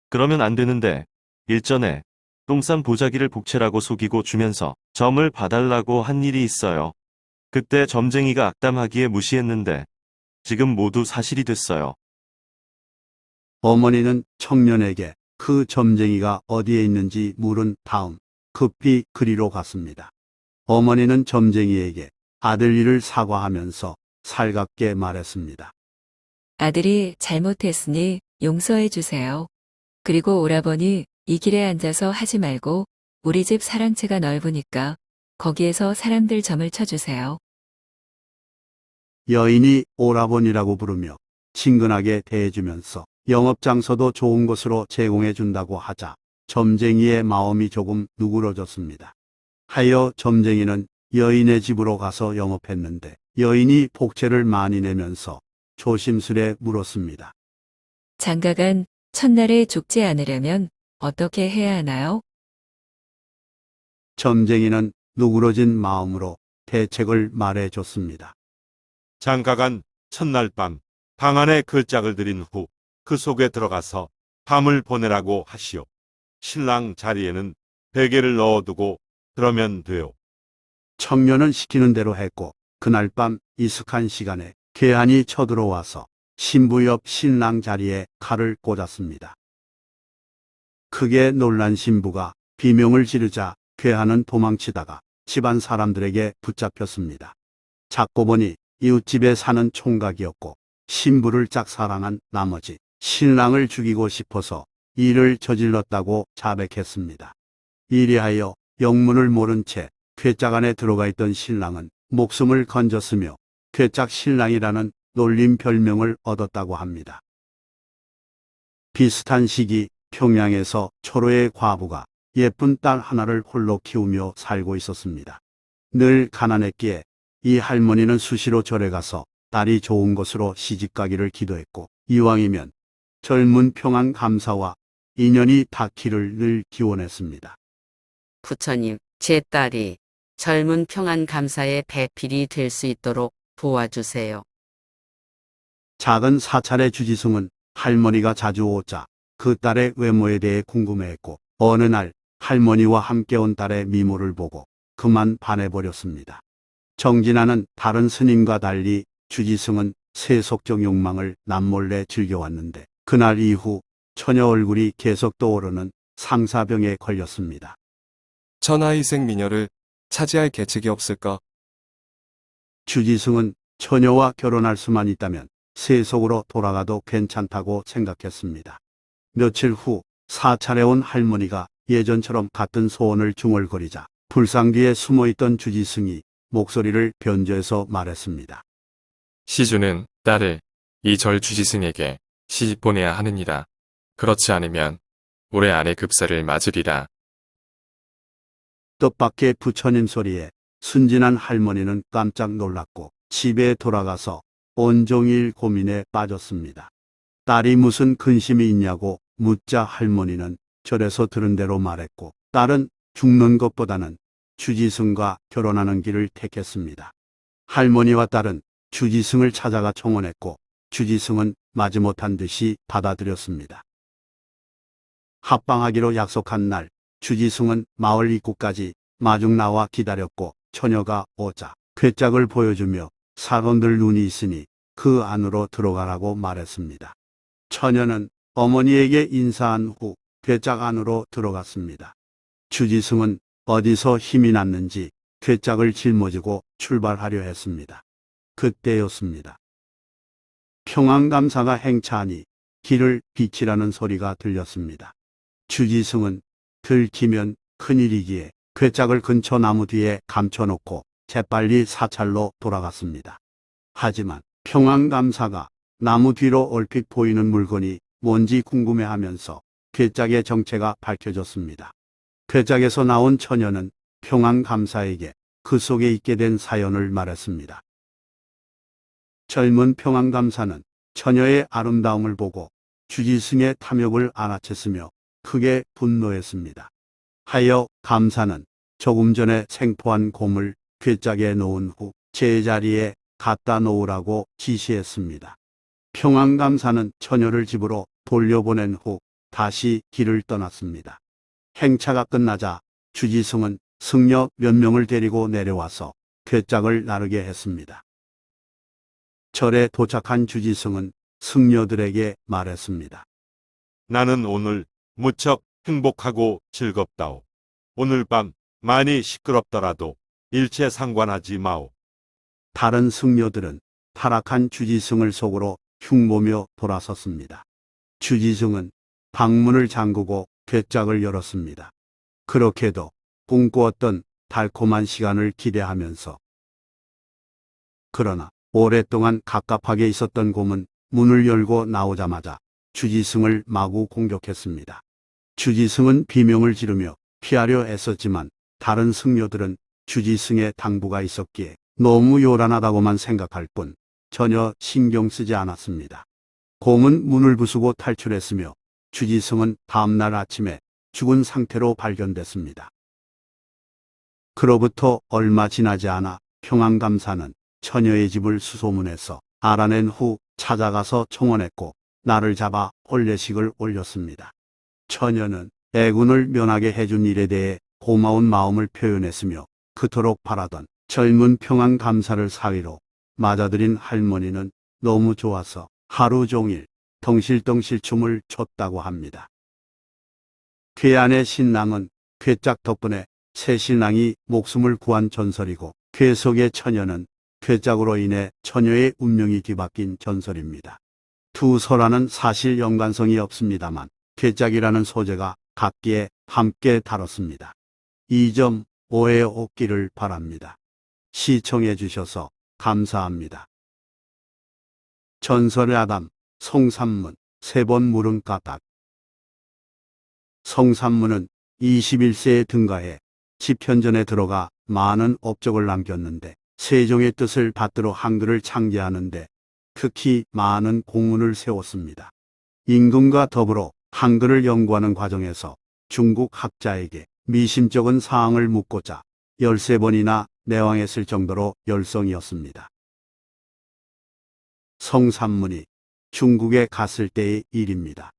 그러면 안 되는데, 일전에 똥싼 보자기를 복채라고 속이고 주면서 점을 봐달라고 한 일이 있어요. 그때 점쟁이가 악담하기에 무시했는데 지금 모두 사실이 됐어요. 어머니는 청년에게 그 점쟁이가 어디에 있는지 물은 다음 급히 그리로 갔습니다. 어머니는 점쟁이에게 아들 일을 사과하면서 살갑게 말했습니다. 아들이 잘못했으니 용서해 주세요. 그리고 오라버니 이 길에 앉아서 하지 말고 우리 집 사랑채가 넓으니까 거기에서 사람들 점을 쳐주세요. 여인이 오라버니라고 부르며 친근하게 대해주면서 영업장소도 좋은 곳으로 제공해 준다고 하자 점쟁이의 마음이 조금 누그러졌습니다. 하여 점쟁이는 여인의 집으로 가서 영업했는데 여인이 복채를 많이 내면서 조심스레 물었습니다. 장가간 첫날에 죽지 않으려면 어떻게 해야 하나요? 점쟁이는 누그러진 마음으로 대책을 말해줬습니다. 장가간 첫날 밤, 방 안에 글짝을 들인 후 그 속에 들어가서 밤을 보내라고 하시오. 신랑 자리에는 베개를 넣어두고 그러면 돼요. 청년은 시키는 대로 했고 그날 밤 이슥한 시간에 괴한이 쳐들어와서 신부 옆 신랑 자리에 칼을 꽂았습니다. 크게 놀란 신부가 비명을 지르자 괴한은 도망치다가 집안 사람들에게 붙잡혔습니다. 잡고 보니 이웃집에 사는 총각이었고 신부를 짝사랑한 나머지 신랑을 죽이고 싶어서 일을 저질렀다고 자백했습니다. 이리하여 영문을 모른 채 괴짝 안에 들어가 있던 신랑은 목숨을 건졌으며 괴짝 신랑이라는 놀림 별명을 얻었다고 합니다. 비슷한 시기 평양에서 초로의 과부가 예쁜 딸 하나를 홀로 키우며 살고 있었습니다. 늘 가난했기에 이 할머니는 수시로 절에 가서 딸이 좋은 곳으로 시집가기를 기도했고 이왕이면 젊은 평안 감사와 인연이 닿기를 늘 기원했습니다. 부처님, 제 딸이 젊은 평안 감사의 배필이 될 수 있도록 도와주세요. 작은 사찰의 주지승은 할머니가 자주 오자 그 딸의 외모에 대해 궁금해했고 어느 날 할머니와 함께 온 딸의 미모를 보고 그만 반해버렸습니다. 정진아는 다른 스님과 달리 주지승은 세속적 욕망을 남몰래 즐겨왔는데 그날 이후 처녀 얼굴이 계속 떠오르는 상사병에 걸렸습니다. 천하이생 미녀를 차지할 계책이 없을까? 주지승은 처녀와 결혼할 수만 있다면 세속으로 돌아가도 괜찮다고 생각했습니다. 며칠 후 사찰에 온 할머니가 예전처럼 같은 소원을 중얼거리자 불상 뒤에 숨어있던 주지승이 목소리를 변조해서 말했습니다. 시주는 딸을 이 절 주지승에게 시집 보내야 하느니라. 그렇지 않으면 올해 안에 급사를 맞으리라. 뜻밖의 부처님 소리에 순진한 할머니는 깜짝 놀랐고 집에 돌아가서 온종일 고민에 빠졌습니다. 딸이 무슨 근심이 있냐고 묻자 할머니는 절에서 들은 대로 말했고 딸은 죽는 것보다는 주지승과 결혼하는 길을 택했습니다. 할머니와 딸은 주지승을 찾아가 청혼했고 주지승은 마지못한 듯이 받아들였습니다. 합방하기로 약속한 날 주지승은 마을 입구까지 마중 나와 기다렸고 처녀가 오자 괴짝을 보여주며 사돈들 눈이 있으니 그 안으로 들어가라고 말했습니다. 처녀는 어머니에게 인사한 후 괴짝 안으로 들어갔습니다. 주지승은 어디서 힘이 났는지 괴짝을 짊어지고 출발하려 했습니다. 그때였습니다. 평안감사가 행차하니 길을 비치라는 소리가 들렸습니다. 주지승은 들키면 큰일이기에 괴짝을 근처 나무 뒤에 감춰놓고 재빨리 사찰로 돌아갔습니다. 하지만 평안감사가 나무 뒤로 얼핏 보이는 물건이 뭔지 궁금해하면서 괴짝의 정체가 밝혀졌습니다. 괴짝에서 나온 처녀는 평안감사에게 그 속에 있게 된 사연을 말했습니다. 젊은 평안감사는 처녀의 아름다움을 보고 주지승의 탐욕을 알아챘으며 크게 분노했습니다. 하여 감사는 조금 전에 생포한 곰을 괴짝에 놓은 후 제자리에 갖다 놓으라고 지시했습니다. 평안감사는 처녀를 집으로 돌려보낸 후 다시 길을 떠났습니다. 행차가 끝나자 주지승은 승려 몇 명을 데리고 내려와서 괴짝을 나르게 했습니다. 절에 도착한 주지승은 승려들에게 말했습니다. 나는 오늘 무척 행복하고 즐겁다오. 오늘 밤 많이 시끄럽더라도 일체 상관하지 마오. 다른 승려들은 타락한 주지승을 속으로 흉보며 돌아섰습니다. 주지승은 방문을 잠그고 괴짝을 열었습니다. 그렇게도 꿈꾸었던 달콤한 시간을 기대하면서. 그러나 오랫동안 갑갑하게 있었던 곰은 문을 열고 나오자마자 주지승을 마구 공격했습니다. 주지승은 비명을 지르며 피하려 애썼지만 다른 승려들은 주지승의 당부가 있었기에 너무 요란하다고만 생각할 뿐 전혀 신경 쓰지 않았습니다. 곰은 문을 부수고 탈출했으며 주지승은 다음날 아침에 죽은 상태로 발견됐습니다. 그로부터 얼마 지나지 않아 평안감사는 처녀의 집을 수소문해서 알아낸 후 찾아가서 청혼했고 나를 잡아 혼례식을 올렸습니다. 처녀는 애군을 면하게 해준 일에 대해 고마운 마음을 표현했으며 그토록 바라던 젊은 평안감사를 사위로 맞아들인 할머니는 너무 좋아서 하루 종일 덩실덩실 춤을 췄다고 합니다. 괴안의 신랑은 괴짝 덕분에 새 신랑이 목숨을 구한 전설이고 괴 속의 처녀는 괴짝으로 인해 처녀의 운명이 뒤바뀐 전설입니다. 두 설화는 사실 연관성이 없습니다만 괴짝이라는 소재가 각기에 함께 다뤘습니다. 이 점 오해 없기를 바랍니다. 시청해 주셔서 감사합니다. 전설의 아담, 성삼문, 세 번 물은 까닭. 성삼문은 21세에 등가해 집현전에 들어가 많은 업적을 남겼는데 세종의 뜻을 받들어 한글을 창제하는데 특히 많은 공훈을 세웠습니다. 임금과 더불어 한글을 연구하는 과정에서 중국 학자에게 미심쩍은 사항을 묻고자 13번이나 내왕했을 정도로 열성이었습니다. 성삼문이 중국에 갔을 때의 일입니다.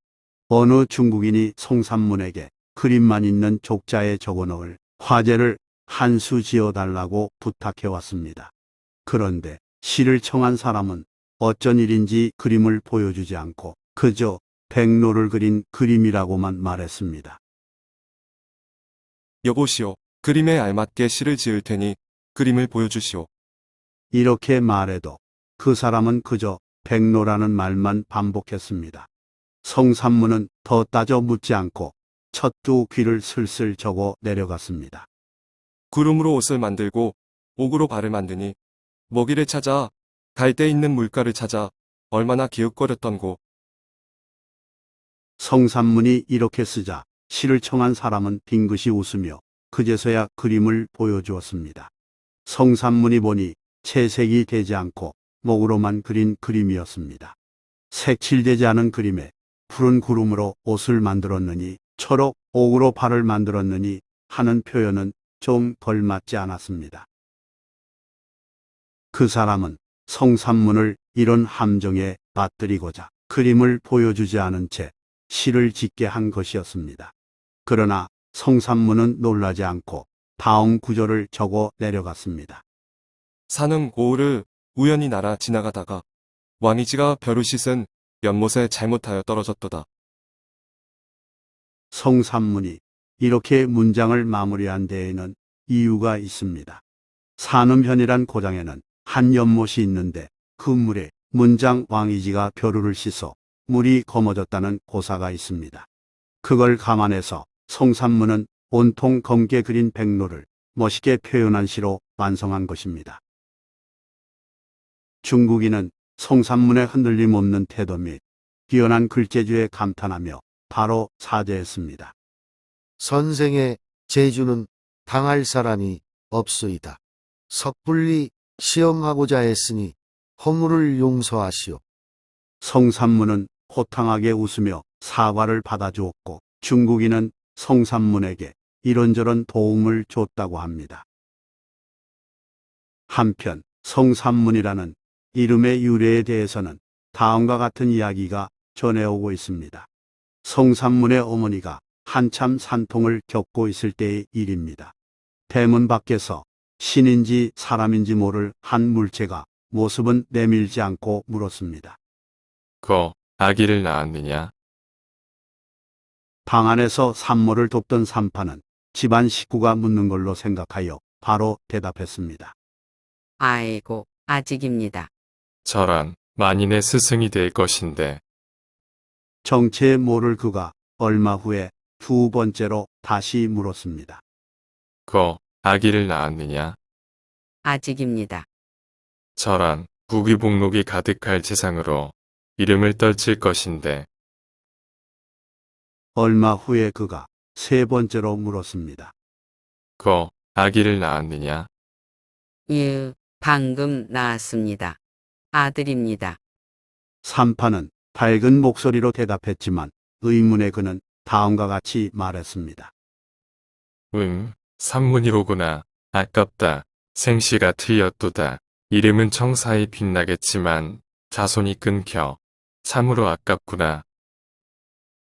어느 중국인이 성삼문에게 그림만 있는 족자에 적어놓을 화제를 한 수 지어달라고 부탁해 왔습니다. 그런데 시를 청한 사람은 어쩐 일인지 그림을 보여주지 않고 그저 백로를 그린 그림이라고만 말했습니다. 여보시오. 그림에 알맞게 시를 지을 테니 그림을 보여주시오. 이렇게 말해도 그 사람은 그저 백로라는 말만 반복했습니다. 성삼문은 더 따져 묻지 않고 첫 두 귀를 슬슬 적어 내려갔습니다. 구름으로 옷을 만들고 옥으로 발을 만드니 먹이를 찾아 갈대 있는 물가를 찾아 얼마나 기웃거렸던고. 성삼문이 이렇게 쓰자 시를 청한 사람은 빙긋이 웃으며 그제서야 그림을 보여주었습니다. 성삼문이 보니 채색이 되지 않고 목으로만 그린 그림이었습니다. 색칠되지 않은 그림에 푸른 구름으로 옷을 만들었느니 초록 옥으로 발을 만들었느니 하는 표현은 좀 덜 맞지 않았습니다. 그 사람은 성삼문을 이런 함정에 빠뜨리고자 그림을 보여주지 않은 채 시를 짓게 한 것이었습니다. 그러나 성삼문은 놀라지 않고 다음 구절을 적어 내려갔습니다. 산은 고을을 우연히 날아 지나가다가 왕이지가 벼를 씻은 연못에 잘못하여 떨어졌도다. 성삼문이 이렇게 문장을 마무리한 데에는 이유가 있습니다. 산음현이란 고장에는 한 연못이 있는데 그 물에 문장 왕이지가 벼루를 씻어 물이 검어졌다는 고사가 있습니다. 그걸 감안해서 송산문은 온통 검게 그린 백로를 멋있게 표현한 시로 완성한 것입니다. 중국인은 송산문의 흔들림 없는 태도 및 뛰어난 글재주에 감탄하며 바로 사죄했습니다. 선생의 재주는 당할 사람이 없소이다. 섣불리 시험하고자 했으니 허물을 용서하시오. 송산문은 호탕하게 웃으며 사과를 받아주었고 중국인은 송산문에게 이런저런 도움을 줬다고 합니다. 한편 송산문이라는 이름의 유래에 대해서는 다음과 같은 이야기가 전해오고 있습니다. 송산문의 어머니가 한참 산통을 겪고 있을 때의 일입니다. 대문 밖에서 신인지 사람인지 모를 한 물체가 모습은 내밀지 않고 물었습니다. 거, 아기를 낳았느냐? 방 안에서 산모를 돕던 산파는 집안 식구가 묻는 걸로 생각하여 바로 대답했습니다. 아이고, 아직입니다. 저런, 만인의 스승이 될 것인데. 정체 모를 그가 얼마 후에 두 번째로 다시 물었습니다. 거, 아기를 낳았느냐? 아직입니다. 저런, 부귀복록이 가득할 재상으로 이름을 떨칠 것인데. 얼마 후에 그가 세 번째로 물었습니다. 거, 아기를 낳았느냐? 방금 나았습니다. 아들입니다. 산파는 밝은 목소리로 대답했지만 의문의 그는 다음과 같이 말했습니다. 산문이로구나. 아깝다. 생시가 틀렸도다. 이름은 청사히 빛나겠지만 자손이 끊겨. 참으로 아깝구나.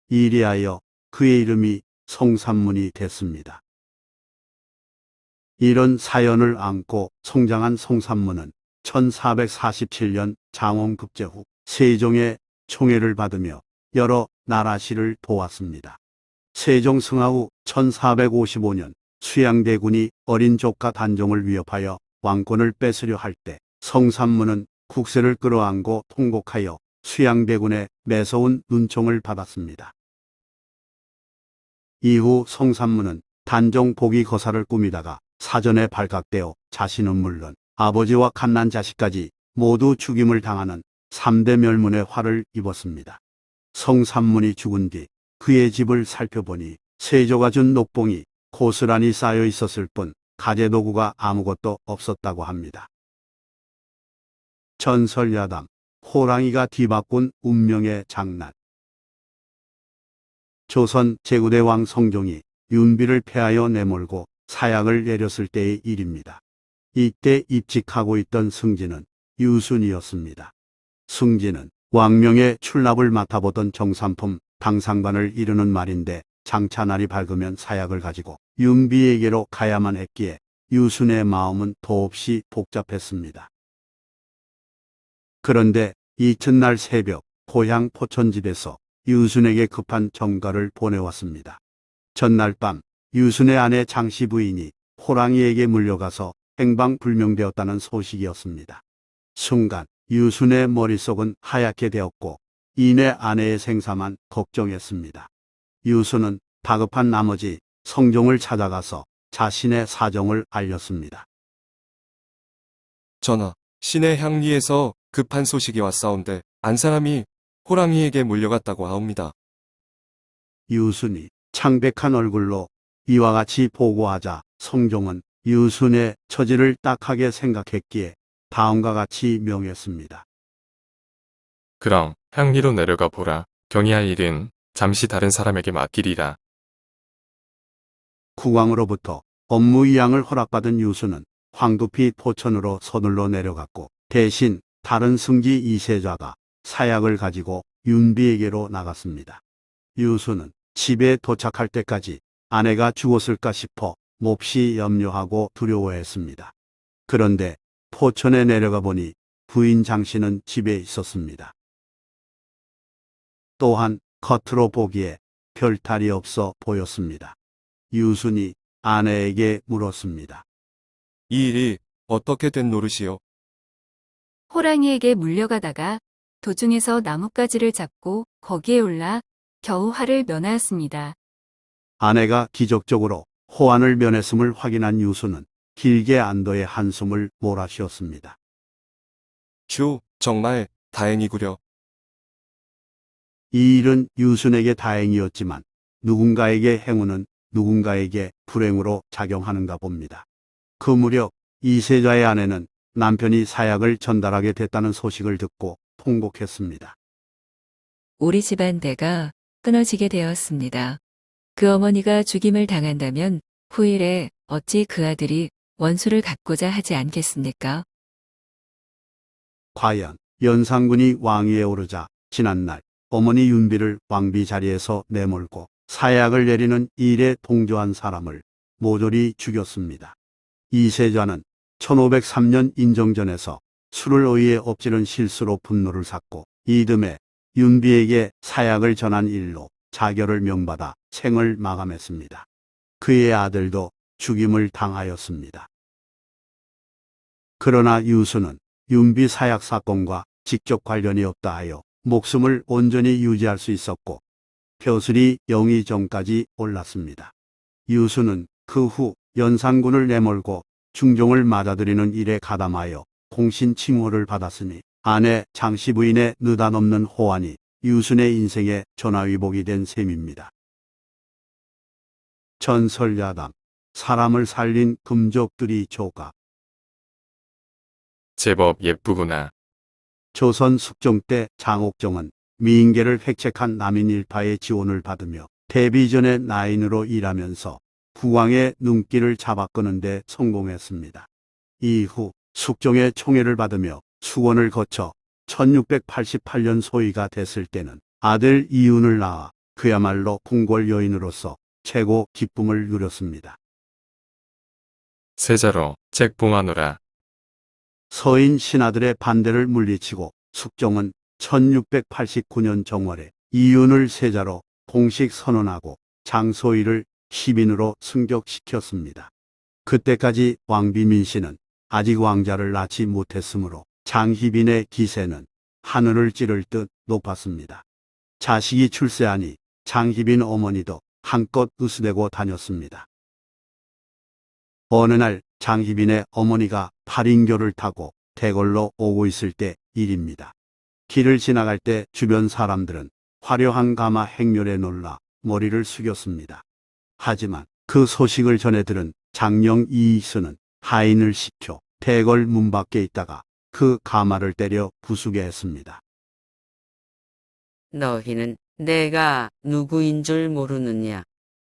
이리하여 그의 이름이 송산문이 됐습니다. 이런 사연을 안고 성장한 송산문은 1447년 장원급제 후 세종의 총애를 받으며 여러 나라시를 도왔습니다. 세종 승하 후 1455년 수양대군이 어린 조카 단종을 위협하여 왕권을 뺏으려 할 때 송산문은 국세를 끌어안고 통곡하여 수양대군의 매서운 눈총을 받았습니다. 이후 송산문은 단종 복위 거사를 꾸미다가 사전에 발각되어 자신은 물론 아버지와 갓난 자식까지 모두 죽임을 당하는 3대 멸문의 화를 입었습니다. 송산문이 죽은 뒤 그의 집을 살펴보니 세조가 준 녹봉이 고스란히 쌓여 있었을 뿐 가재도구가 아무것도 없었다고 합니다. 전설야담, 호랑이가 뒤바꾼 운명의 장난. 조선 제구대왕 성종이 윤비를 패하여 내몰고 사약을 내렸을 때의 일입니다. 이때 입직하고 있던 승진은 유순이었습니다. 승진은 왕명의 출납을 맡아보던 정삼품 당상관을 이르는 말인데 장차 날이 밝으면 사약을 가지고 윤비에게로 가야만 했기에 유순의 마음은 더없이 복잡했습니다. 그런데 이튿날 새벽 고향 포천집에서 유순에게 급한 전가를 보내왔습니다. 전날 밤 유순의 아내 장씨 부인이 호랑이에게 물려가서 행방불명되었다는 소식이었습니다. 순간 유순의 머릿속은 하얗게 되었고 이내 아내의 생사만 걱정했습니다. 유순은 다급한 나머지 성종을 찾아가서 자신의 사정을 알렸습니다. 전하, 시내 향리에서 급한 소식이 왔사온데 안 사람이 호랑이에게 물려갔다고 하옵니다. 유순이 창백한 얼굴로 이와 같이 보고하자 성종은 유순의 처지를 딱하게 생각했기에 다음과 같이 명했습니다. 그럼 향리로 내려가 보라. 경의할 일은 잠시 다른 사람에게 맡기리라. 국왕으로부터 업무 이양을 허락받은 유순은 황급히 포천으로 서둘러 내려갔고 대신 다른 승지 이세자가 사약을 가지고 윤비에게로 나갔습니다. 유순은 집에 도착할 때까지 아내가 죽었을까 싶어 몹시 염려하고 두려워했습니다. 그런데 포천에 내려가 보니 부인 장씨는 집에 있었습니다. 또한 겉으로 보기에 별탈이 없어 보였습니다. 유순이 아내에게 물었습니다. 이 일이 어떻게 된 노릇이요? 호랑이에게 물려가다가 도중에서 나뭇가지를 잡고 거기에 올라 겨우 화를 면하였습니다. 아내가 기적적으로 호환을 면했음을 확인한 유수는 길게 안도의 한숨을 몰아쉬었습니다. 휴, 정말 다행이구려. 이 일은 유순에게 다행이었지만 누군가에게 행운은 누군가에게 불행으로 작용하는가 봅니다. 그 무렵 이세자의 아내는 남편이 사약을 전달하게 됐다는 소식을 듣고 통곡했습니다. 우리 집안 대가 끊어지게 되었습니다. 그 어머니가 죽임을 당한다면 후일에 어찌 그 아들이 원수를 갚고자 하지 않겠습니까? 과연 연산군이 왕위에 오르자 지난날 어머니 윤비를 왕비 자리에서 내몰고 사약을 내리는 일에 동조한 사람을 모조리 죽였습니다. 이세자는 1503년 인정전에서 술을 의해 엎지른 실수로 분노를 샀고 이듬해 윤비에게 사약을 전한 일로 자결을 명받아 생을 마감했습니다. 그의 아들도 죽임을 당하였습니다. 그러나 유수는 윤비 사약 사건과 직접 관련이 없다 하여 목숨을 온전히 유지할 수 있었고 벼슬이 영의 정까지 올랐습니다. 유수는 그 후 연산군을 내몰고 중종을 맞아들이는 일에 가담하여 공신 칭호를 받았으니 아내 장씨 부인의 느닷없는 호환이 유순의 인생의 전화위복이 된 셈입니다. 전설야담, 사람을 살린 금족들이 조각. 제법 예쁘구나. 조선 숙종 때 장옥정은 미인계를 획책한 남인 일파의 지원을 받으며 데뷔전의 나인으로 일하면서 국왕의 눈길을 잡아끄는 데 성공했습니다. 이후 숙종의 총애를 받으며 수원을 거쳐 1688년 소위가 됐을 때는 아들 이윤을 낳아 그야말로 궁궐 여인으로서 최고 기쁨을 누렸습니다. 세자로 책봉하노라. 서인 신하들의 반대를 물리치고 숙종은 1689년 정월에 이윤을 세자로 공식 선언하고 장소위를 희빈으로 승격시켰습니다. 그때까지 왕비 민씨는 아직 왕자를 낳지 못했으므로 장희빈의 기세는 하늘을 찌를 듯 높았습니다. 자식이 출세하니 장희빈 어머니도 한껏 으스대고 다녔습니다. 어느 날 장희빈의 어머니가 팔인교를 타고 대궐로 오고 있을 때 일입니다. 길을 지나갈 때 주변 사람들은 화려한 가마 행렬에 놀라 머리를 숙였습니다. 하지만 그 소식을 전해 들은 장령 이익수는 하인을 시켜 대궐 문 밖에 있다가 그 가마를 때려 부수게 했습니다. 너희는 내가 누구인 줄 모르느냐?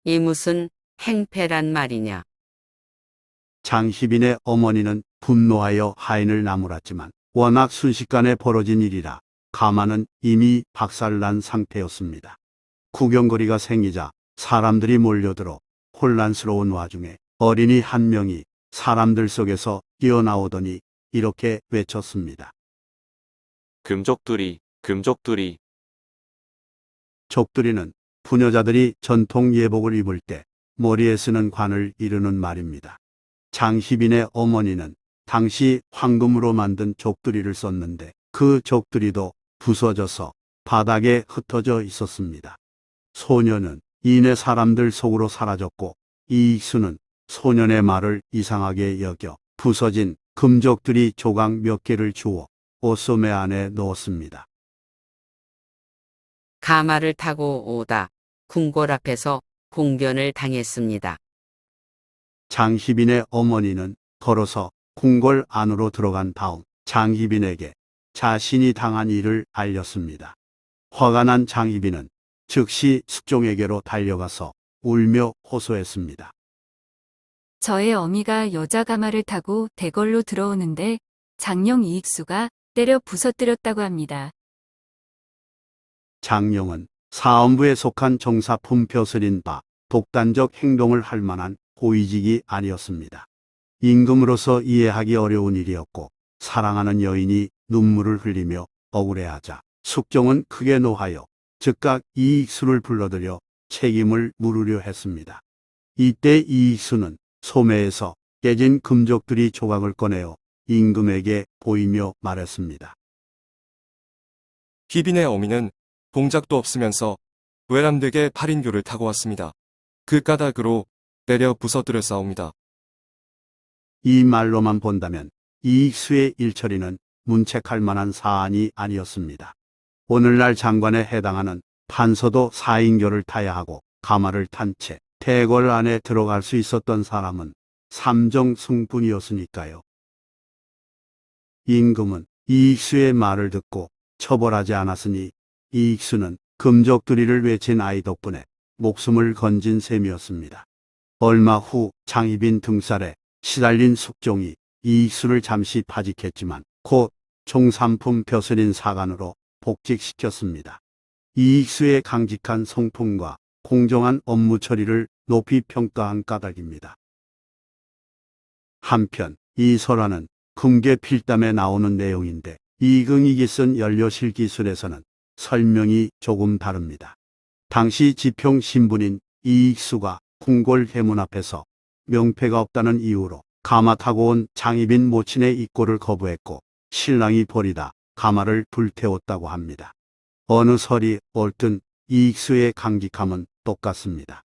이 무슨 행패란 말이냐? 장희빈의 어머니는 분노하여 하인을 나무랐지만 워낙 순식간에 벌어진 일이라 가마는 이미 박살난 상태였습니다. 구경거리가 생기자 사람들이 몰려들어 혼란스러운 와중에 어린이 한 명이 사람들 속에서 뛰어나오더니 이렇게 외쳤습니다. 금족두리, 금족두리. 족두리는 부녀자들이 전통 예복을 입을 때 머리에 쓰는 관을 이르는 말입니다. 장희빈의 어머니는 당시 황금으로 만든 족두리를 썼는데 그 족두리도 부서져서 바닥에 흩어져 있었습니다. 소녀는 이내 사람들 속으로 사라졌고 이익수는 소년의 말을 이상하게 여겨 부서진 금족두리 조각 몇 개를 주워 옷소매 안에 넣었습니다. 가마를 타고 오다 궁궐 앞에서 봉변을 당했습니다. 장희빈의 어머니는 걸어서 궁궐 안으로 들어간 다음 장희빈에게 자신이 당한 일을 알렸습니다. 화가 난 장희빈은 즉시 숙종에게로 달려가서 울며 호소했습니다. 저의 어미가 여자 가마를 타고 대궐로 들어오는데 장령 이익수가 때려 부서뜨렸다고 합니다. 장령은 사헌부에 속한 정사품 벼슬인 바 독단적 행동을 할 만한 고위직이 아니었습니다. 임금으로서 이해하기 어려운 일이었고 사랑하는 여인이 눈물을 흘리며 억울해하자 숙종은 크게 노하여 즉각 이익수를 불러들여 책임을 물으려 했습니다. 이때 이익수는 소매에서 깨진 금족두리 조각을 꺼내어 임금에게 보이며 말했습니다. 희빈의 어미는 동작도 없으면서 외람되게 8인교를 타고 왔습니다. 그 까닭으로 때려 부서뜨려 싸웁니다. 이 말로만 본다면 이익수의 일처리는 문책할 만한 사안이 아니었습니다. 오늘날 장관에 해당하는 판서도 4인교를 타야 하고 가마를 탄 채 대궐 안에 들어갈 수 있었던 사람은 삼정승뿐이었으니까요. 임금은 이익수의 말을 듣고 처벌하지 않았으니 이익수는 금족두리를 외친 아이 덕분에 목숨을 건진 셈이었습니다. 얼마 후 장희빈 등살에 시달린 숙종이 이익수를 잠시 파직했지만 곧 종삼품 벼슬인 사관으로 복직시켰습니다. 이익수의 강직한 성품과 공정한 업무 처리를 높이 평가한 까닭입니다. 한편 이 설화는 금계 필담에 나오는 내용인데 이긍익이 쓴 연료실 기술에서는 설명이 조금 다릅니다. 당시 지평 신분인 이익수가 궁궐 해문 앞에서 명패가 없다는 이유로 가마 타고 온 장희빈 모친의 입고를 거부했고 신랑이 버리다 가마를 불태웠다고 합니다. 어느 설이 옳든 이익수의 강직함은 똑같습니다.